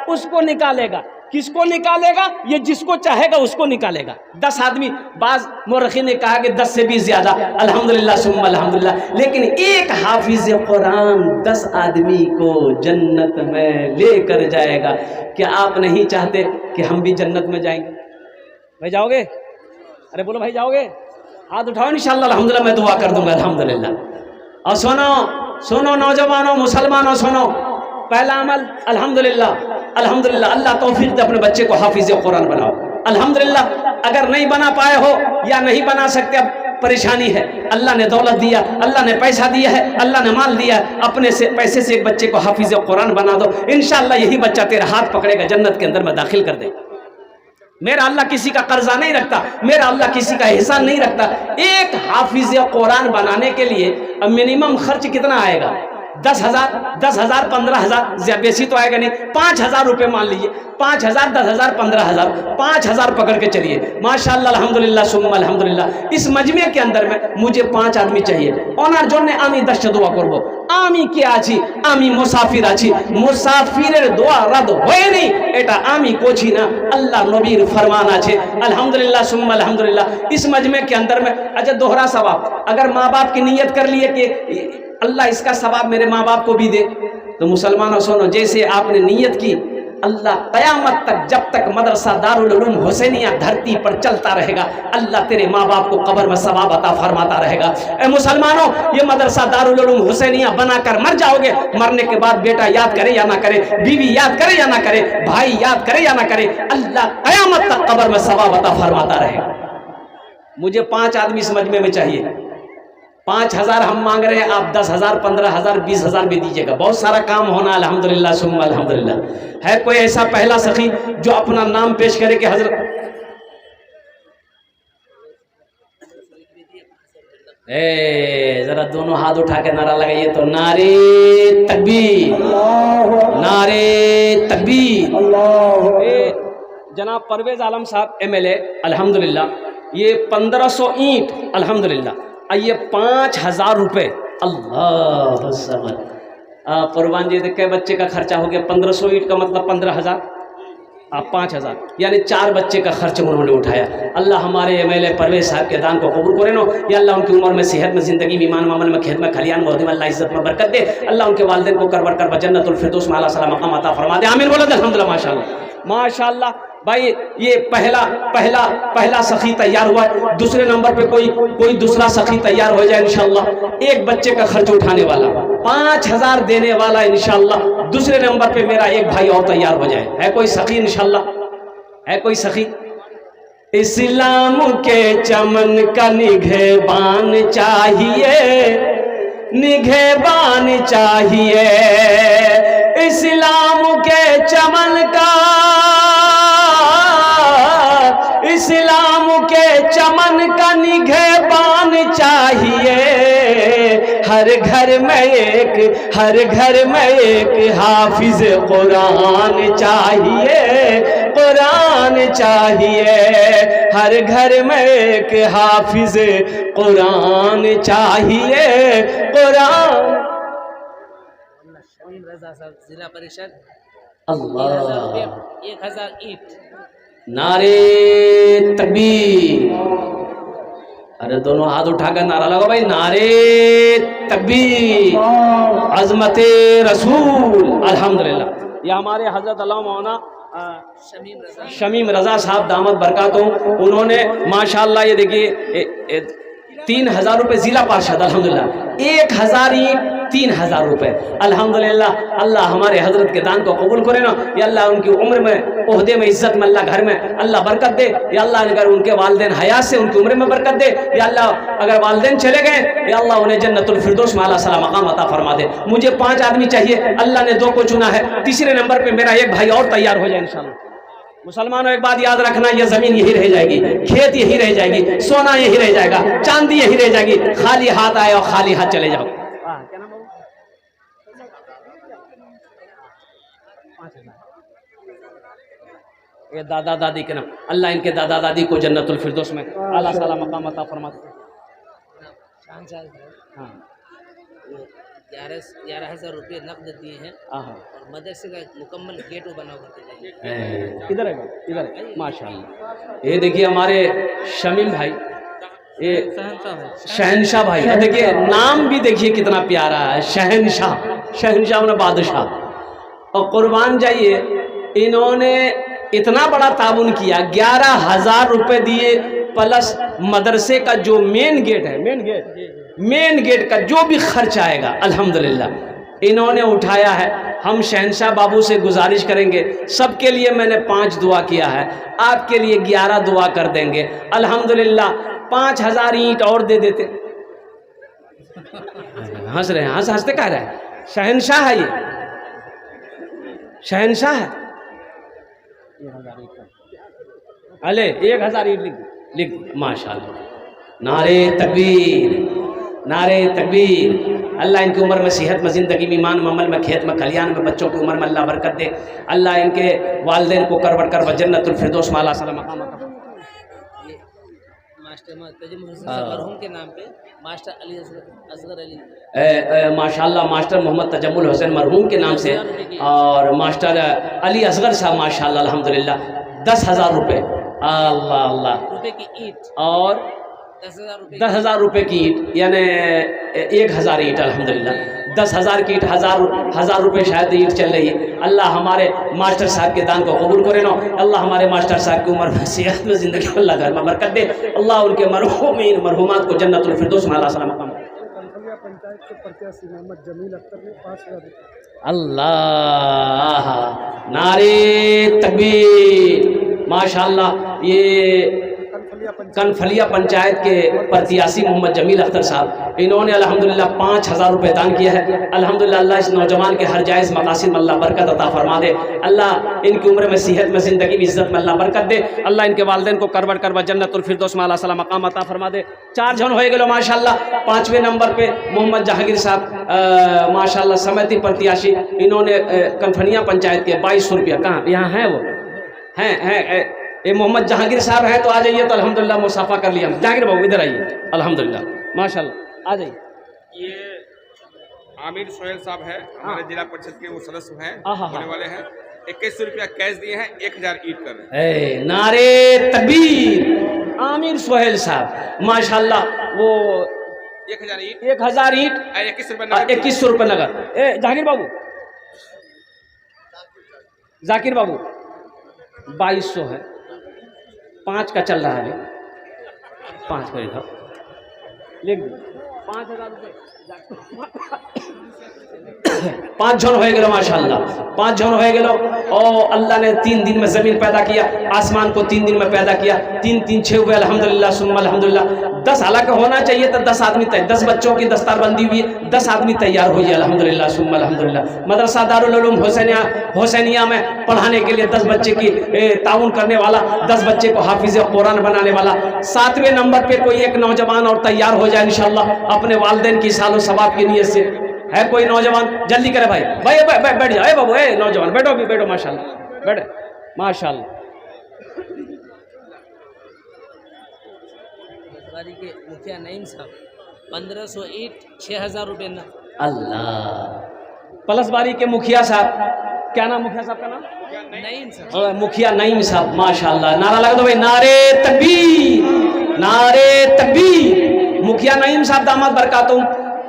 उसको निकालेगा। किसको निकालेगा? ये जिसको चाहेगा उसको निकालेगा। 10 आदमी, बाज मुर्खी ने कहा कि 10 से भी ज्यादा, अल्हम्दुलिल्लाह सुम्मा अल्हम्दुलिल्लाह, लेकिन एक हाफिज कुरान 10 आदमी को जन्नत में लेकर जाएगा। क्या आप नहीं चाहते कि हम भी जन्नत में जाएंगे? भाई जाओगे? अरे बोलो भाई जाओगे? हाथ उठाओ, इंशाअल्लाह अल्हम्दुलिल्लाह मैं दुआ कर दूंगा अल्हम्दुलिल्लाह। और सुनो नौजवानों, मुसलमानों, सुनो, पहला अमल अल्हम्दुलिल्लाह अल्लाह तौफीक दे, अपने बच्चे को हाफिज कुरान बनाओ। अल्हम्दुलिल्लाह अगर नहीं बना पाए हो या नहीं बना सकते, अब परेशानी है, अल्लाह ने दौलत दिया, अल्लाह ने पैसा दिया है, अल्लाह ने माल दिया, अपने से पैसे से एक बच्चे को हाफिज कुरान बना दो। इंशाअल्लाह यही बच्चा तेरा हाथ पकड़ेगा, जन्नत के अंदर में दाखिल कर देगा। मेरा अल्लाह किसी का कर्जा नहीं रखता, मेरा अल्लाह किसी का एहसान नहीं रखता। एक हाफिज कुरान बनाने के लिए मिनिमम खर्च कितना आएगा? 10,000, 10,000, 15,000, बेसी तो आएगा नहीं, 5,000 रुपये मान लीजिए। 5,000, 10,000, 15,000, 5,000 पकड़ के चलिए। माशाअल्लाह अल्हम्दुलिल्लाह सुम्मा अल्हम्दुलिल्लाह। इस मजमे के अंदर में मुझे 5 आदमी चाहिए। ओनार जोने आमी 10 দোয়া করব। আমি কে আছি, আমি মুসাফির আছি, মুসাফিরের দোয়া রদ হয়নি, এটা আমি করছি না, আল্লাহ নবীর ফরমান আছে। अल्हम्दुलिल्लाह सुम्मा अल्हम्दुलिल्लाह। इस मजमे के अंदर में अच्छा दोहरा सवाब, अगर माँ बाप की नीयत कर लिए कि अल्लाह इसका सवाब मेरे माँ बाप को भी दे, तो मुसलमानों सुनो, जैसे आपने नीयत की, अल्लाह क़यामत तक, जब तक मदरसा दारुल उलूम हुसैनिया धरती पर चलता रहेगा, अल्लाह तेरे माँ बाप को कब्र में सवाब अता फरमाता रहेगा। ए मुसलमानों, ये मदरसा दारुल उलूम हुसैनिया बनाकर मर जाओगे, मरने के बाद बेटा याद करे या ना करे, बीवी याद करे या ना करे, भाई याद करे या ना करे, अल्लाह क़यामत तक कब्र में सवाब अता फरमाता रहेगा। मुझे 5 आदमी इस मजमे में चाहिए। 5,000 हम मांग रहे हैं, आप 10,000, 15,000, 20,000 भी दीजिएगा। बहुत सारा काम होना, अल्हम्दुलिल्लाह सुम्मा अल्हम्दुलिल्लाह। है कोई ऐसा पहला सखी जो अपना नाम पेश करे कि हजरत, जरा दोनों हाथ उठा के नारा लगाइए तो, नारे तकबीर, नारे तकबीर। जनाब परवेज आलम साहब MLA अल्हम्दुलिल्लाह, ये 1500 ईंट अल्हम्दुलिल्लाह, ये 5,000 रुपये अल्लाह समद। कुर्बान जी के बच्चे का खर्चा हो गया 1500 ईंट का मतलब 15,000, आप 5,000, यानी 4 बच्चे का खर्च उन्होंने उठाया। अल्लाह हमारे एमएलए परवेज साहब के दान को कबूल करे नो। या अल्लाह उनकी उम्र में, सेहत में, ज़िंदगी में, ईमान अमल में, खेत में, खलियान में, अल्लाह इज्जत में बरकत दे। अल्लाह उनके वालिदैन को करवर कर जन्नतुल फिरदौस में आला सला मकाम अता फरमा दे। आमीन बोलो अल्हम्दुलिल्लाह। माशाअल्लाह माशाअल्लाह भाई, ये पहला सखी तैयार हुआ। दूसरे नंबर पे कोई दूसरा सखी तैयार हो जाए इंशाअल्लाह। एक बच्चे का खर्च उठाने वाला, 5,000 देने वाला इंशाअल्लाह। दूसरे नंबर पे मेरा एक भाई और तैयार हो जाए। है कोई सखी इंशाअल्लाह? है कोई सखी? इस्लाम के चमन का निगहबान चाहिए, निगहबान चाहिए। इस्लाम के चमन का, इस्लाम के चमन का निगहबान चाहिए। हर घर में एक हाफिज कुरान चाहिए, कुरान चाहिए। हर घर में एक हाफिज कुरान चाहिए, कुरान। शमीम रजा साहब जिला परिषद, अल्लाह 1000 ईंट। नारे तकबीर। अरे दोनों हाथ उठाकर नारा लगा भाई, नारे तकबीर, अजमते रसूल। अल्हम्दुलिल्लाह। ये हमारे हजरत अल्लाह मौलाना शमीम रजा साहब दामद बरकातों, उन्होंने माशाअल्लाह ये देखिए 3,000 रुपये जिला पार्षद, अल्हम्दुलिल्लाह 1,000 ईंट 3,000 रुपये, अल्हम्दुलिल्लाह। अल्लाह हमारे हजरत के दान को कबूल करे ना। या अल्लाह उनकी उम्र में, ओहदे में, इज्जत में, अल्लाह घर में अल्लाह बरकत दे। या अल्लाह अगर उनके वालिदैन हयात से उनकी उम्र में बरकत दे। या अल्लाह अगर वालिदैन चले गए, या अल्लाह उन्हें जन्नतुल फिरदौस में आला सला मकाम अता फरमा दे। मुझे 5 आदमी चाहिए, अल्लाह ने 2 को चुना है। तीसरे नंबर पर मेरा एक भाई और तैयार हो जाए इंशाअल्लाह। मुसलमानों एक बात याद रखना, ये जमीन यही रह जाएगी, खेत यही रह जाएगी, सोना यही रह जाएगा, चांदी यही रह जाएगी। खाली हाथ आए और खाली हाथ चले जाओ। ये दादा दादी के नाम, अल्लाह इनके दादा दादी को जन्नतुल फिरदौस में आला सला मकाम अता फरमा दे। हाँ, 11,000 रुपये नकद दिए हैं और मदरसे का एक मुकम्मल गेट बना करके जाएंगे। इधर है, इधर है। माशाअल्लाह। ये देखिए हमारे शमीम भाई, ये शहनशाह भाई, देखिए नाम भी देखिए कितना प्यारा है, शहनशाह। शहनशाह ने बादशाह। और कुर्बान जाइए, इन्होंने इतना बड़ा ताउन किया, 11,000 रुपये दिए प्लस मदरसे का जो मेन गेट है, मेन गेट का जो भी खर्च आएगा अल्हम्दुलिल्लाह इन्होंने उठाया है। हम शहनशाह बाबू से गुजारिश करेंगे, सबके लिए मैंने 5 दुआ किया है, आपके लिए 11 दुआ कर देंगे अल्हम्दुलिल्लाह। 5,000 ईंट और दे देते। हंस रहे हैं, हंसते कह रहे हैं। शहनशाह है, ये शहनशाह है। अले 1,000 ईंट लिख माशाअल्लाह। नारे तकबीर, नारे तकबीर। अल्लाह इनकी उम्र में, सेहत में, ज़िंदगी में, ईमान में, अमल में, खेत में, खलियान में, बच्चों की उम्र में अल्लाह बरकत दे। अल्लाह इनके वालिदैन को करवट कर जन्नतुल फिरदौस में आला सला मकाम अता। मास्टर मरहूम के नाम पे मास्टर अली असगर अली, माशाअल्लाह मास्टर मोहम्मद तजम्मुल हुसैन मरहूम के नाम से, और मास्टर अली असगर साहब माशाअल्लाह अल्हम्दुलिल्लाह 10,000 रुपये। अल्लाह अल्लाह रुपये की ईंट और 10,000 रुपये की ईंट, यानी 1,000 ईंट अल्हम्दुलिल्लाह। 10,000 की ईंट, हज़ार रुपये शायद ईंट चल रही है। अल्लाह हमारे मास्टर साहब के दान को कबूल करे ना। अल्लाह हमारे मास्टर साहब की उम्र में, सेहत में, ज़िंदगी में अल्लाह घर में बरकत दे। अल्लाह उनके मरहूमीन मरहूमात को जन्नतुल फिरदौस में आला सला मकाम। अल्लाह, नारे तकबीर। माशाअल्लाह। ये कनफलिया पंचायत के प्रत्याशी मोहम्मद जमील अख्तर साहब, इन्होंने अल्हम्दुलिल्लाह 5,000 रुपये दान किया है अल्हम्दुलिल्लाह। अल्लाह इस नौजवान के हर जायज़ मकासिद में अल्लाह बरकत अता फरमा दे। अल्लाह इनकी उम्र में, सेहत में, ज़िंदगी में, इज्जत में अल्लाह बरकत दे। अल्लाह इनके वालिदैन को करवट कर जन्नतुल फिरदौस में आला सला मकाम अता फरमा दे। 4 जन हो गए माशाअल्लाह। 5वें नंबर पे मोहम्मद जहांगीर साहब माशाअल्लाह समिति प्रत्याशी, इन्होंने कनफलिया पंचायत के 2200 रुपया, कहाँ यहाँ हैं वो हैं ये मोहम्मद जहांगीर साहब हैं, तो आ जाइए। तो अल्हम्दुलिल्लाह मुसाफा कर लिया। जहांगीर बाबू इधर आइए। अल्हम्दुलिल्लाह माशाअल्लाह, आ जाइए। ये आमिर सोहेल साहब है, हमारे जिला परिषद के वो सदस्य हैं, आहा। होने वाले हैं। 2100 रुपया कैश दिए हैं, 1000 ईट कर रहे हैं। नारे तकबीर। आमिर सोहेल साहब माशाल्लाह, वो 1000 ईट 1000 ईट 21 रुपये नगद। 2100 रुपये नगर। जाकिर बाबू, जाकिर बाबू 2200 है, 5 का चल रहा है अभी, 5 का इधर लिख दो, 5000 रुपये 5 जन हो गए माशाल्लाह, 5 जन हो गए। और अल्लाह ने 3 दिन में ज़मीन पैदा किया, आसमान को 3 दिन में पैदा किया, 3 3 6 हुए अल्हम्दुलिल्लाह सुम्मा अल्हम्दुलिल्लाह। 10 हालांकि होना चाहिए तो 10 आदमी तय, 10 बच्चों की दस्तारबंदी हुई है, 10 आदमी तैयार हुई है अल्हम्दुलिल्लाह सुम्मा अल्हम्दुलिल्लाह। मदरसा दारुल उलूम हुसैनिया में पढ़ाने के लिए 10 बच्चे की ताउन करने वाला, 10 बच्चे को हाफिज कुरान बनाने वाला। 7वें नंबर पे कोई एक नौजवान और तैयार हो जाए इंशाअल्लाह अपने वालिदैन की सालो सवाब की नीयत से। है कोई नौजवान? जल्दी करे भाई, बैठ जाओ बाबू, नौजवान बैठो, अभी बैठो माशाल्लाह, बैठे माशाल्लाह। पलसबारी के मुखिया नईम साहब 1500 ईट 6000 रुपये ना। अल्लाह, पलसबारी के मुखिया साहब, क्या नाम मुखिया साहब का नाम? नईम साहब। मुखिया नईम साहब माशाल्लाह, नारा लगा दो भाई, नारे तकबीर, नारे तकबीर। मुखिया नईम साहब दामाद बरकातुम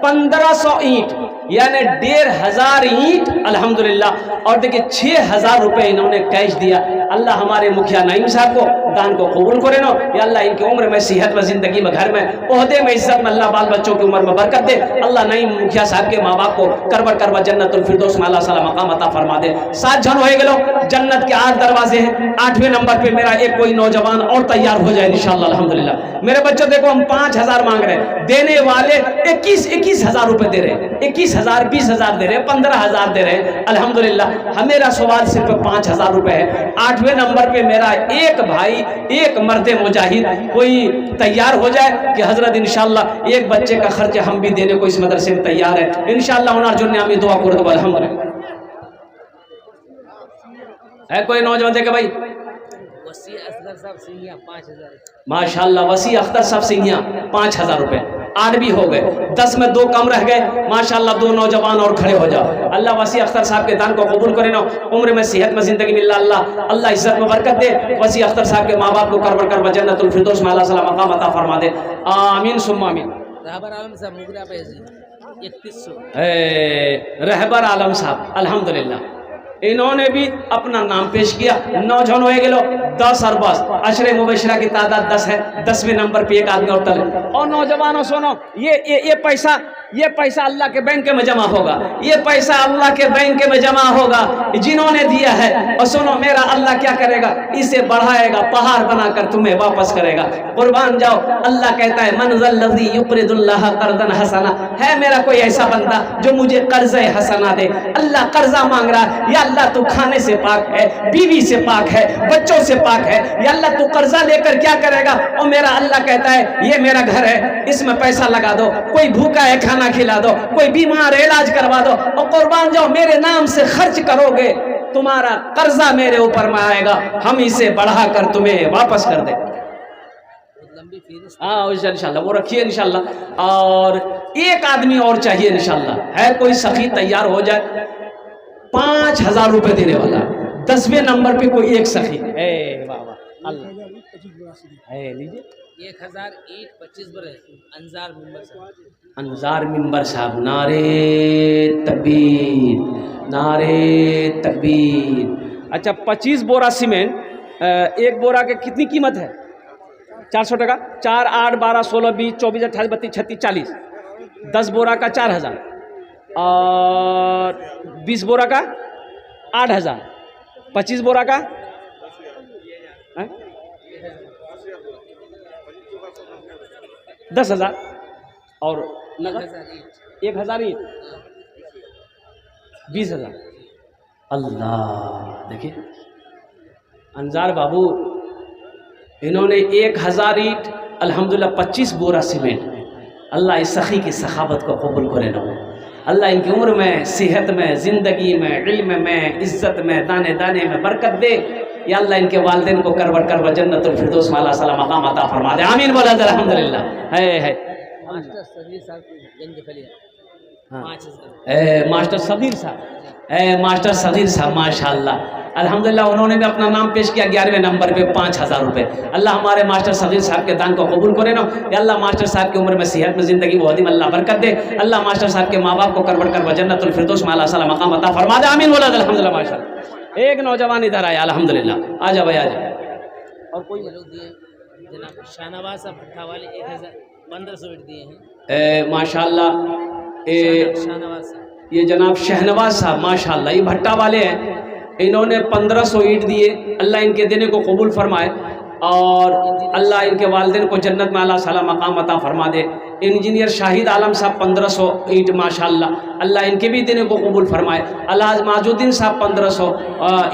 1500 ईंट यानी 1500 ईंट अल्हम्दुलिल्लाह। और देखिए 6000 रुपये इन्होंने कैश दिया। अल्लाह हमारे मुखिया नईम साहब को दान को कबूल करे नो, या अल्लाह इनकी उम्र में, सेहत में, ज़िंदगी में, घर में, ओहदे में, इज्जत में, अल्लाह बाल बच्चों की उम्र में बरकत दे। अल्लाह नईम मुखिया साहब के माँ बाप को करबर करबर जन्नतुल फिरदौस में अल्लाह सला मकाम अता फरमा दे। 7 जन हो गए, जन्नत के 8 दरवाजे हैं। 8वें नंबर पे मेरा एक कोई नौजवान और तैयार हो जाए इंशाअल्लाह अल्हम्दुलिल्लाह। मेरे बच्चों देखो, हम 5000 मांग रहे हैं, देने वाले 21,000 रुपए दे रहे हैं, 21,000, 20,000 दे रहे हैं, 15,000 दे रहे हैं अल्हम्दुलिल्लाह। मेरा सवाल सिर्फ 5000 रुपए है। 8वें नंबर पे मेरा एक भाई, एक मर्द मुजाहिद कोई तैयार हो जाए कि हजरत इंशाअल्लाह एक बच्चे का खर्च हम भी देने को इस मदरसे में तैयार है इंशाअल्लाह। उनार जुन्ने हमें दुआ कर दो अल्हम्दुलिल्लाह। है कोई नौजवान देखे भाई? वसी असगर साहब सिंघिया 5000। माशाल्लाह, वसी अख्तर साहब सिंघिया 5000 रुपए। 8 भी हो गए, 10 में 2 कम रह गए माशाल्लाह। 2 नौजवान और खड़े हो जाओ। अल्लाह वसी अख्तर साहब के दान को कबूल करे ना, उम्र में, सेहत में, जिंदगी मिल अल्लाह इज्जत में बरकत दे। वसी अख्तर साहब के माँ बाप को करबर करबर जन्नतुल फिरदौस में अल्लाह सला मकाम अता फरमा दे। आमीन सुम्मा आमीन। रहबर आलम साहब मुगरा पे 3100। रहबर आलम साहब अल्हम्दुलिल्लाह, इन्होंने भी अपना नाम पेश किया। 9 जन हो गए, 10 और 10 अशरे मुबशरा की तादाद 10 है। 10वें नंबर पे एक आदमी और तले। और नौजवानों सुनो, ये पैसा अल्लाह के बैंक में जमा होगा, ये पैसा अल्लाह के बैंक में जमा होगा जिन्होंने दिया है। और सुनो, मेरा अल्लाह क्या करेगा, इसे बढ़ाएगा, पहाड़ बनाकर तुम्हें वापस करेगा। कुर्बान जाओ, अल्लाह कहता है मनज़ल लज़ी युक़रिदुल्लाह क़र्ज़न हसना, है मेरा कोई ऐसा बंदा जो मुझे कर्ज़ हसना दे। अल्लाह कर्जा मांग रहा है, या अल्लाह तू खाने से पाक है, बीवी से पाक है, बच्चों से पाक है, या अल्लाह तू कर्जा लेकर क्या करेगा। और मेरा अल्लाह कहता है ये मेरा घर है, इसमें पैसा लगा दो, कोई भूखा है खाना खिला दो, कोई बीमार है इलाज करवा दो। और कुर्बान जाओ, मेरे नाम से खर्च करोगे, तुम्हारा कर्जा मेरे ऊपर में आएगा, हम इसे बढ़ाकर तुम्हें वापस कर दे। हाँ इंशाल्लाह, वो रखिए इंशाल्लाह। और एक आदमी और चाहिए इंशाल्लाह, है कोई सखी तैयार हो जाए, 5000 रुपए देने वाला। 10वें नंबर पे कोई एक सखी है। वाह वाह अल्लाह, लीजिए 1000 ईट 25 बरे। अंजार मिंबर साहब, अंजार मिंबर साहब, नारे तकबीर, नारे तकबीर। अच्छा, 25 बोरा सीमेंट, एक बोरा के कितनी कीमत है? 400 टका। 4, 8, 12, 16, 20, 24, 28, 32, 36, 40। 10 बोरा का 4000 और 20 बोरा का 8000, 25 बोरा का 10,000 और नगद 1000 ही 20,000। अल्लाह, देखिए अंजार बाबू, इन्होंने 1000 ईंट अल्हम्दुलिल्लाह 25 बोरा सीमेंट। अल्लाह इस सखी की सखावत को कबूल करे ना। अल्लाह इनकी उम्र में, सेहत में, ज़िंदगी में, इल्म में, इज़्ज़त में, दाने दाने में बरकत दे। या अल्लाह इनके वालिदैन को करबर करबर जन्नतुल फिरदौस में अल्लाह सला मकाम अता फरमा दे। आमीन बोला अल्हम्दुलिल्लाह। है मास्टर सदीर साहब गंज फलिया हाँ। 5,000। मास्टर सदीर साहब, मास्टर सदीर साहब माशाल्लाह अल्हम्दुलिल्लाह, उन्होंने भी अपना नाम पेश किया 11वें नंबर पे 5,000 रुपये। अल्लाह हमारे मास्टर सदीर साहब के दान को कबूल करे ना। या अल्लाह मास्टर साहब की उम्र में सेहत में ज़िंदगी बहुत ही अल्लाह बरकत दे। अल्लाह मास्टर साहब के माँ बाप को करवट कर जन्नतुल फिरदौस में आला साला मकाम अता फरमा दे। आमीन बोला अल्हम्दुलिल्लाह माशाल्लाह। एक नौजवान इधर आया अल्हम्दुलिल्लाह, आ जा भाई आ जा। और कोई ये लोग दिए जनाब शाहनवाज साहब भट्टा वाले 1,1500 ईंट दिए हैं। माशाल्लाह शाहनवाज साहब, ये जनाब शहनवाज साहब माशाल्लाह ये भट्टा वाले हैं, इन्होंने 1500 ईंट दिए। अल्लाह इनके देने को कबूल फरमाए और अल्लाह इनके वालिदैन को जन्नत में आला साला मकाम अता फरमा दे। इंजीनियर शाहिद आलम साहब 1500 ईंट माशाल्लाह, अल्लाह इनके भी देने को कबूल फरमाए। अल्लाह माजुद्दीन साहब 1500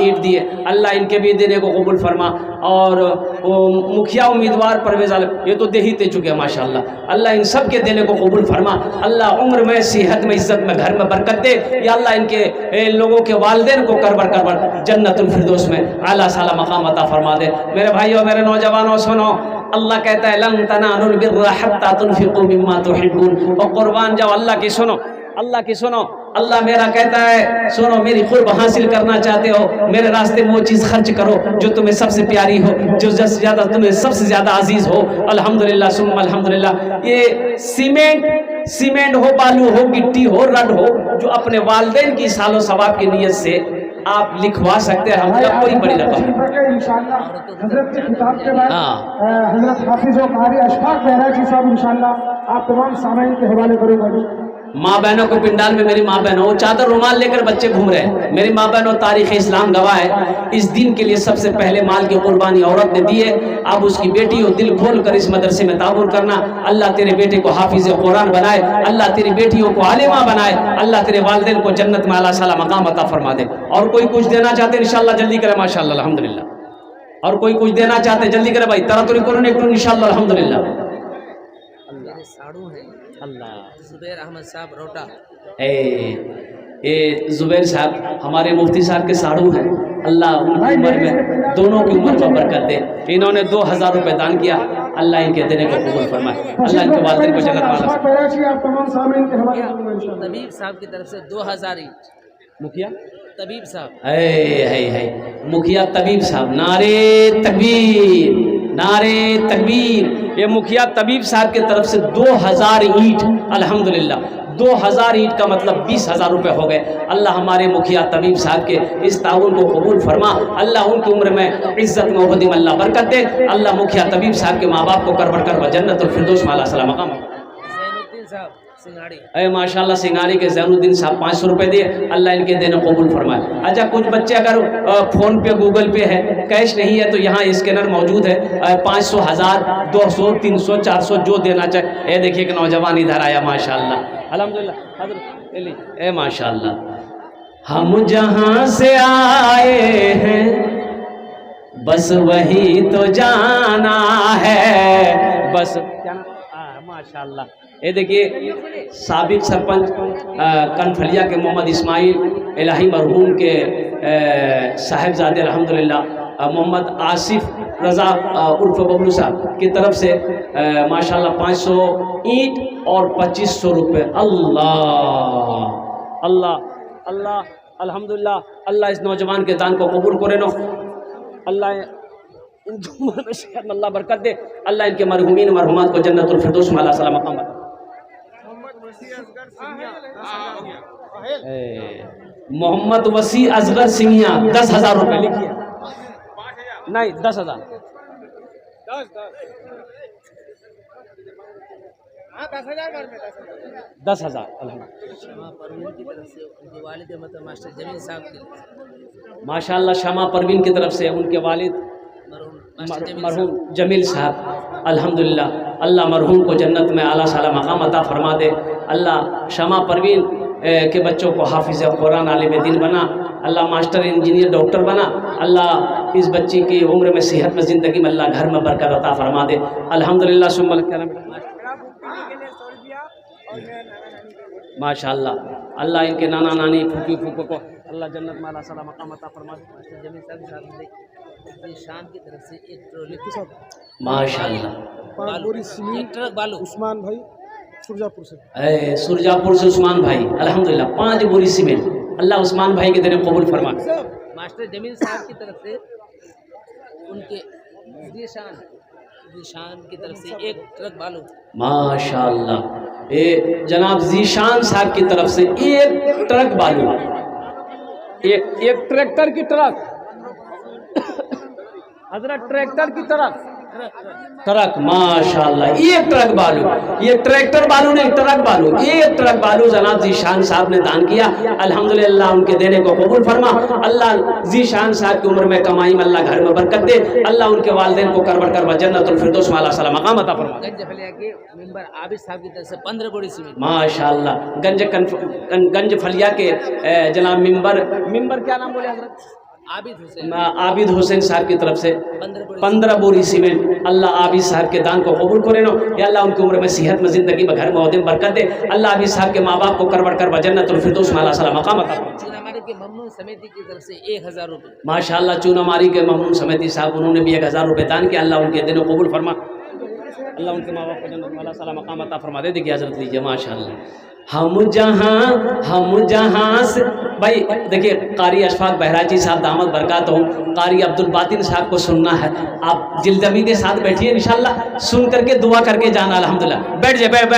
ईंट दिए, अल्लाह इनके भी देने को कबूल फरमा। और वो मुखिया उम्मीदवार परवेज़ आलम, ये तो दे ही दे चुके हैं माशाल्लाह, अल्लाह इन सब के देने को कबूल फरमा। अल्लाह उम्र में, सेहत में, इज़्ज़त में, घर में बरकत दे। या अल्लाह इनके लोगों के वालिदैन को करबर जन्नतुल फिरदौस में आला साला मकाम अता फरमा दे। मेरे भाइयों, मेरे नौजवानों, सुनो, अल्लाह कहता है लन तनालुल बिर्रा हत्ता तुनफिकू मिम्मा तुहिब्बून। और कुर्बान जाओ, अल्लाह की सुनो, अल्लाह की सुनो। अल्लाह मेरा कहता है सुनो, मेरी कुर्ब हासिल करना चाहते हो, मेरे रास्ते में वो चीज़ खर्च करो जो तुम्हें सबसे प्यारी हो, जो ज़्यादा तुम्हें सबसे ज़्यादा अजीज़ हो। अल्हम्दुलिल्लाह सुम्मा अल्हम्दुलिल्लाह। ये सीमेंट हो, बालू हो, गिट्टी हो, रड हो, जो अपने वालिदैन की सालो सवाब की नीयत से आप लिखवा सकते हैं, हम तक कोई बड़ी रकम है। इंशाअल्लाह हजरत के किताब के बाद हाँ। हजरत हाफिज और कारी अशफाक बहराजी साहब इंशाअल्लाह आप तमाम सामाइन के हवाले करूँगा। माँ बहनों को पिंडाल में, मेरी माँ बहनों, वो चादर रुमाल लेकर बच्चे घूम रहे हैं। मेरी माँ बहनों, तारीख़ इस्लाम गवाह है, इस दिन के लिए सबसे पहले माल की कुर्बानी औरत ने दी है। अब उसकी बेटी हो, दिल खोल कर इस मदरसे में ताबुर करना। अल्लाह तेरे बेटे को हाफिज़ कुरान बनाए, अल्लाह तेरी बेटियों को आलिमा बनाए, अल्लाह तेरे वालिदैन को जन्नत में आला साला मकाम अता फरमा दे। और कोई कुछ देना चाहते हैं इंशाअल्लाह जल्दी करें माशाअल्लाह अल्हम्दुलिल्लाह। और कोई कुछ देना चाहते हैं जल्दी करें भाई, तरातुरी करो इंशाअल्लाह अल्हम्दुलिल्लाह। मेरे साड़ू हैं अल्लाह जुबैर अहमद साहब रोटा। ये जुबैर साहब हमारे मुफ्ती साहब के साड़ू हैं, अल्लाह उनकी उम्र में, दोनों की उम्र में बरकत दे। इन्होंने 2000 रुपये दान किया, अल्लाह इनके देने को कबूल फरमाए, अल्लाह इनके वालिदैन को जन्नत में आला। आप तमाम सामाइन के हवाले करूँगा इंशाअल्लाह। तबीब साहब की तरफ से 2000 ईंट। मुखिया तबीब साहब, है मुखिया तबीब साहब, नारे तकबीर, नारे तकबीर। ये मुखिया तबीब साहब के तरफ से 2000 ईंट, अल्हम्दुलिल्लाह 2000 ईंट का मतलब 20,000 रुपये हो गए। अल्लाह हमारे मुखिया तबीब साहब के इस ताउन को कबूल फरमा, अल्लाह उनकी उम्र में, इज़्ज़त में, उहद में अल्लाह बरकत दे। अल्लाह मुखिया तबीब साहब के माँ बाप को करवट कर जन्नतुल फिरदौस में आला साला मकाम। ज़ैनुद्दीन साहब सिंगाड़ी। माशाल्लाह सिंगारी के ज़ैनुद्दीन साहब 500 रुपये दिए, अल्लाह इनके देने कबूल फरमाए। अच्छा, कुछ बच्चे अगर फ़ोन पे, गूगल पे है, कैश नहीं है, तो यहाँ स्कैनर मौजूद है। 500, 1000, 200, 300, 400 जो देना चाहे। ये देखिए एक नौजवान इधर आया माशाल्लाह अल्हम्दुलिल्लाह। ए माशाल्लाह, हम जहाँ से आए हैं बस वही तो जाना है, बस क्या नाम? माशाल्लाह। ये देखिए साबिक सरपंच कनफलिया के मोहम्मद इस्माइल इलाही मरहूम के साहिबजादे अल्हम्दुलिल्लाह मोहम्मद आसिफ रज़ा उर्फ बबलू साहब की तरफ से माशाल्लाह 500 ईंट और 2500 रुपये। अल्लाह अल्लाह अल्लाह अल्हम्दुलिल्लाह। अल्लाह इस नौजवान के दान को कबूल करे नो, अल्लाह अल्लाह बरकत दे, अल्लाह इनके मरहुमीन मरहुमात को जन्नतुल फिरदौस में आला साला मकाम। मोहम्मद वसी असगर सिंघिया 10,000 रुपये लिखिए, नहीं 10,000 10,000 शमा परवीन की तरफ से उनके वालिद मतलब मास्टर जमील साहब की माशाल्लाह। शमा परवीन की तरफ से उनके वालिद मरहूम जमील साहब अल्हम्दुलिल्लाह, अल्लाह मरहूम को जन्नत में आला साला मकाम अता फरमा दे। अल्लाह शमा परवीन के बच्चों को हाफिज़ कुरान आलिम दीन बना, अल्लाह मास्टर इंजीनियर डॉक्टर बना, अल्लाह इस बच्ची की उम्र में, सेहत में, ज़िंदगी में अल्लाह घर में बरकत अता फरमा दे। अल्हम्दुलिल्लाह सुम्मा क्या नाम माशाल्लाह। अल्लाह इनके नाना नानी, फूफी फूफो को अल्लाह जन्नत में आला साला मकाम अता फरमा दे। मास्टर जमील साहब ने शाम की तरफ से एक ट्रॉली माशाल्लाह। एक ट्रक बालू उस्मान भाई सुरजापुर से। सुरजापुर से उस्मान भाई, अल्हम्दुलिल्लाह 5 बोरी सीमेंट, अल्लाह उस्मान भाई के दिन कबूल फरमा। मास्टर जमील साहब की तरफ से उनके जीशान की तरफ से 1 ट्रक बालू। माशाअल्लाह, ये जनाब जीशान साहब की तरफ से 1 ट्रक बालू, एक ट्रैक्टर की ट्रक हजरत, ट्रैक्टर की ट्रक माशाअल्लाह, 1 ट्रक बालू, ये ट्रैक्टर बालू नहीं, ट्रक बालू, 1 ट्रक बालू जनाब जीशान साहब ने दान किया। अल्हम्दुलिल्लाह उनके देने को कबूल फरमा। अल्लाह जीशान साहब की उम्र में कमाई में अल्लाह घर में बरकत दे। अल्लाह उनके वालिदैन को करबड़ कर जन्नतुल फिरदौस में अल्लाह मकाम अता फरमा। गंज फलिया के मेंबर आबिद साहब की तरफ से 15 बोरी सीमेंट। माशाअल्लाह, गंज फलिया के जनाब मिंबर क्या नाम बोले हजरत? आबिद हुसैन साहब की तरफ से 15 बोरी सीमेंट। अल्लाह आबिद साहब के दान को कबूल करे नो या अल्लाह उनकी उम्र में सेहत में जिंदगी में घर में औहदे में बरकत दे। अल्लाह आबिद साहब के माँ बाप को करबड़ कर जन्नतुल फिरदौस में अल्लाह मकाम अता फरमा। चूनामारी के ममनून समिति की तरफ से 1000 रुपये। माशाअल्लाह, चूनामारी के ममनून समिति साहब उन्होंने भी 1000 रुपये दान किया। अल्लाह उनके दिनों को कबूल फरमा। अल्लाह उनके माँ बाप को जन्नत में अल्लाह मकाम अता फरमा दे। देखिए हजरत लीजिए माशाअल्लाह, हम जहाँ से भाई देखिए, कारी अशफाक बहराची साहब दामद बरकत हो, कारी अब्दुल बातिन साहब को सुनना है। आप जिल्दमी के साथ बैठिए, इंशाल्लाह सुन करके दुआ करके जाना। अल्हम्दुलिल्लाह बैठ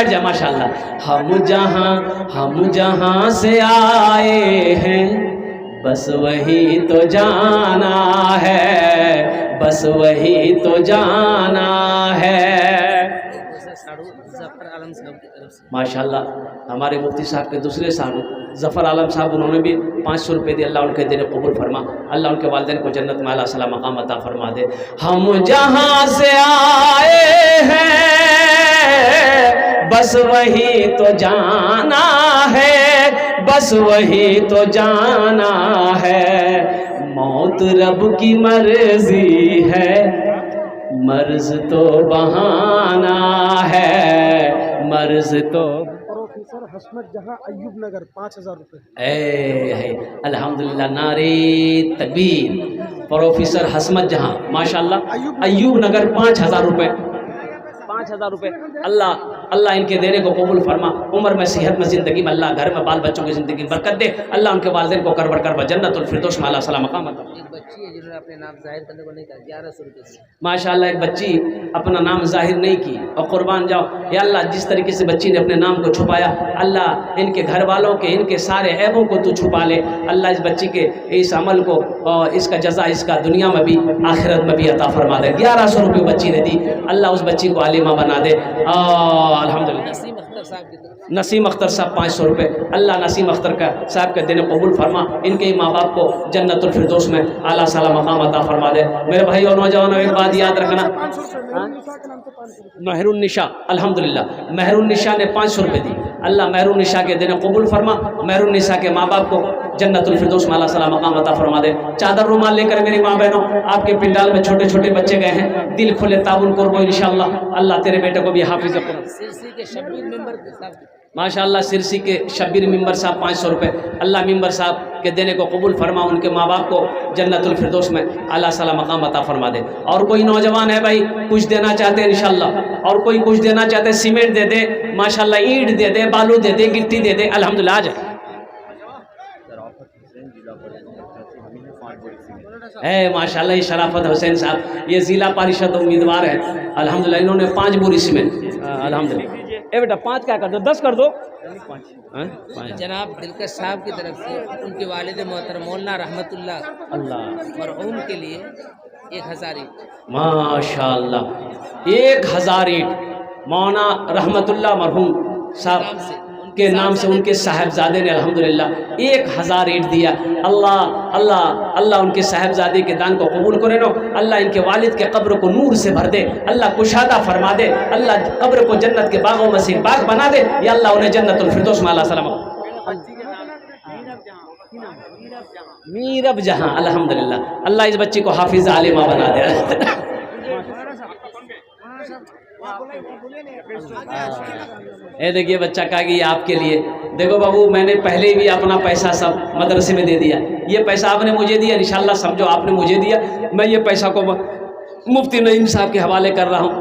जाए माशाल्लाह। हम जहाँ से आए हैं बस वही तो जाना है, बस वही तो जाना है। माशाल्लाह हमारे मुफ्ती साहब के दूसरे साहब ज़फ़र आलम साहब, उन्होंने भी 500 रुपये दिए। अल्लाह उनके दिन कबूल फरमा। अल्लाह उनके वालिदैन को जन्नत में अल्लाह सलाम मकाम अता फरमा दे। हम जहाँ से आए हैं बस वही तो जाना है, बस वही तो जाना है। मौत रब की मर्जी है, मर्ज तो बहाना है, मर्ज तो। प्रोफेसर हसमत जहां अय्यूब नगर 5000 रुपये। अल्हम्दुलिल्लाह, नारे तकबीर। प्रोफेसर हसमत जहां माशाअल्लाह अय्यूब नगर 5000 रुपये, 5000 रुपये। अल्लाह इनके देने को कबूल फरमा। उम्र में सेहत में ज़िंदगी में अल्लाह घर में बाल बच्चों की ज़िंदगी में बरकत दे। अल्लाह उनके वालिदैन को करबड़ कर जन्नतुल फिरदौस में अल्लाह सलाम मकाम अता। एक बच्ची है जिन्होंने अपने नाम जाहिर करने को नहीं कहा, 1100 रुपये से। माशाअल्लाह, एक बच्ची अपना नाम जाहिर नहीं की और कुर्बान जाओ या अल्लाह, जिस तरीके से बच्ची ने अपने नाम को छुपाया, अल्लाह इनके घर वालों के, इनके सारे ऐबों को तू छुपा ले। अल्लाह इस बच्ची के इस अमल को और इसका जज़ा इसका दुनिया में भी आखिरत में भी अता फरमा दे। 1100 रुपये बच्ची ने दी। अल्लाह उस बच्ची को आलिमा बना दे। अल्हम्दुलिल्लाह। नसीम अख्तर साहब 500 रुपये। अल्लाह नसीम अख्तर का साहब के दिन कबूल फरमा। इनके माँ बाप को जन्नतुल फिरदौस में आला साला मकाम अता फरमा दे। मेरे भाई और नौजवानों, एक बात याद रखना, महरुन्निशा, अल्हम्दुलिल्लाह महरुन्निशा ने 500 रुपये दी। अल्लाह महरुन्निशा के दिन कबूल फरमा। महरुन्निशा के माँ बाप को जन्नतुल फिरदौस में अल्लाह सला मकाम अता फरमा दे। चादर रुमाल लेकर मेरी माँ बहनों, आपके पिंडाल में छोटे छोटे बच्चे गए हैं, दिल खुले ताबुन करबो इंशाअल्लाह। अल्लाह तेरे बेटे को भी हाफिज माशाअल्लाह। सिरसी के शब्बीर मेंबर साहब 500 रुपये। अल्लाह मेंबर साहब के देने को कबूल फरमा। उनके माँ बाप को जन्नतुल फिरदौस में अल्लाह सला मकाम अता फरमा दे। और कोई नौजवान है भाई कुछ देना चाहते हैं इंशाअल्लाह, और कोई कुछ देना चाहते हैं, सीमेंट दे दे माशाअल्लाह, ईंट दे दे, बालू दे दे, गिट्टी दे दे, अल्हम्दुलिल्लाह। आ जाए माशाअल्लाह, ये शराफत हुसैन साहब ये ज़िला परिषद उम्मीदवार है अल्हम्दुलिल्लाह। इन्होंने 5 बोरी सीमेंट अल्हम्दुलिल्लाह। ए बेटा 5 क्या कर दो, 10 कर दो। 5 जनाब दिलकश साहब की तरफ से उनके वालिद मोहतरम मौलाना रहमतुल्लाह अल्लाह मरहूम के लिए 1000 ईंट। माशाअल्लाह 1000 ईंट मौलाना रहमतुल्लाह मरहूम साहब के नाम से उनके साहबजादे ने अल्हम्दुलिल्लाह 1000 ईंट दिया। अल्लाह अल्लाह अल्लाह उनके साहबजादे के दान को कबूल करे नो। अल्लाह इनके वालिद के कब्र को नूर से भर दे। अल्लाह कुशादा फरमा दे। अल्लाह कब्र को जन्नत के बागों में से बाग बना दे। या अल्लाह उन्हें जन्नतुल फिरदौस में अल्लाह सलाम मीरब जहां अल्हम्दुलिल्लाह। अल्लाह इस बच्ची को हाफिज आलिमा बना दे। ये देखिए बच्चा कहा कि ये आपके लिए। देखो बाबू, मैंने पहले भी अपना पैसा सब मदरसे में दे दिया। ये पैसा आपने मुझे दिया, इंशाल्लाह समझो आपने मुझे दिया। मैं ये पैसा को मुफ्ती नईम साहब के हवाले कर रहा हूँ।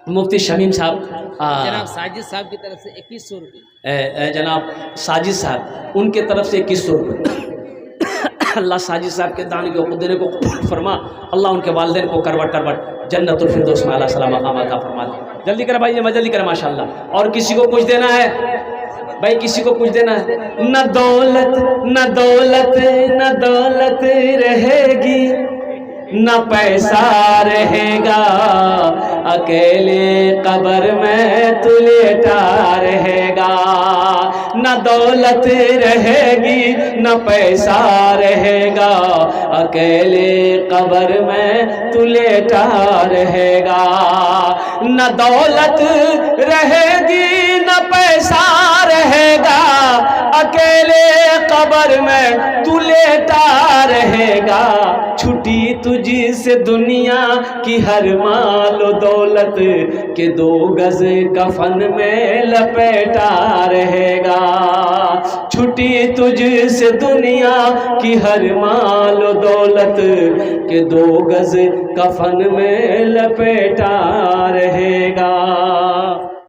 मुफ्ती शमीम साहब जनाब साजिद साहब की तरफ से 2100 रुपये। जनाब साजिद साहब उनके तरफ से 2100 रुपये। अल्लाह साजिद साहब के दान के देने को फरमा, अल्लाह उनके वालिदैन को करवट करवट जन्नतुल फिरदौस में अल्लाह सलाम मकाम अता फरमा दे। जल्दी कर भाई, जल्दी कर माशाल्लाह। और किसी को कुछ देना है भाई, किसी को कुछ देना है? न दौलत न दौलत न दौलत रहेगी, न पैसा रहेगा, अकेले कब्र में तू लेटा रहेगा। न दौलत रहेगी न पैसा रहेगा, अकेले कब्र में तू लेटा रहेगा। न दौलत रहेगी न पैसा रहेगा, अकेले कब्र में तू लेटा रहेगा। छुटी तुझी से दुनिया की हर माल व दौलत के 2 गज कफन में लपेटा रहेगा। छुटी तुझ से दुनिया की हर माल व दौलत के 2 गज कफन में लपेटा रहेगा।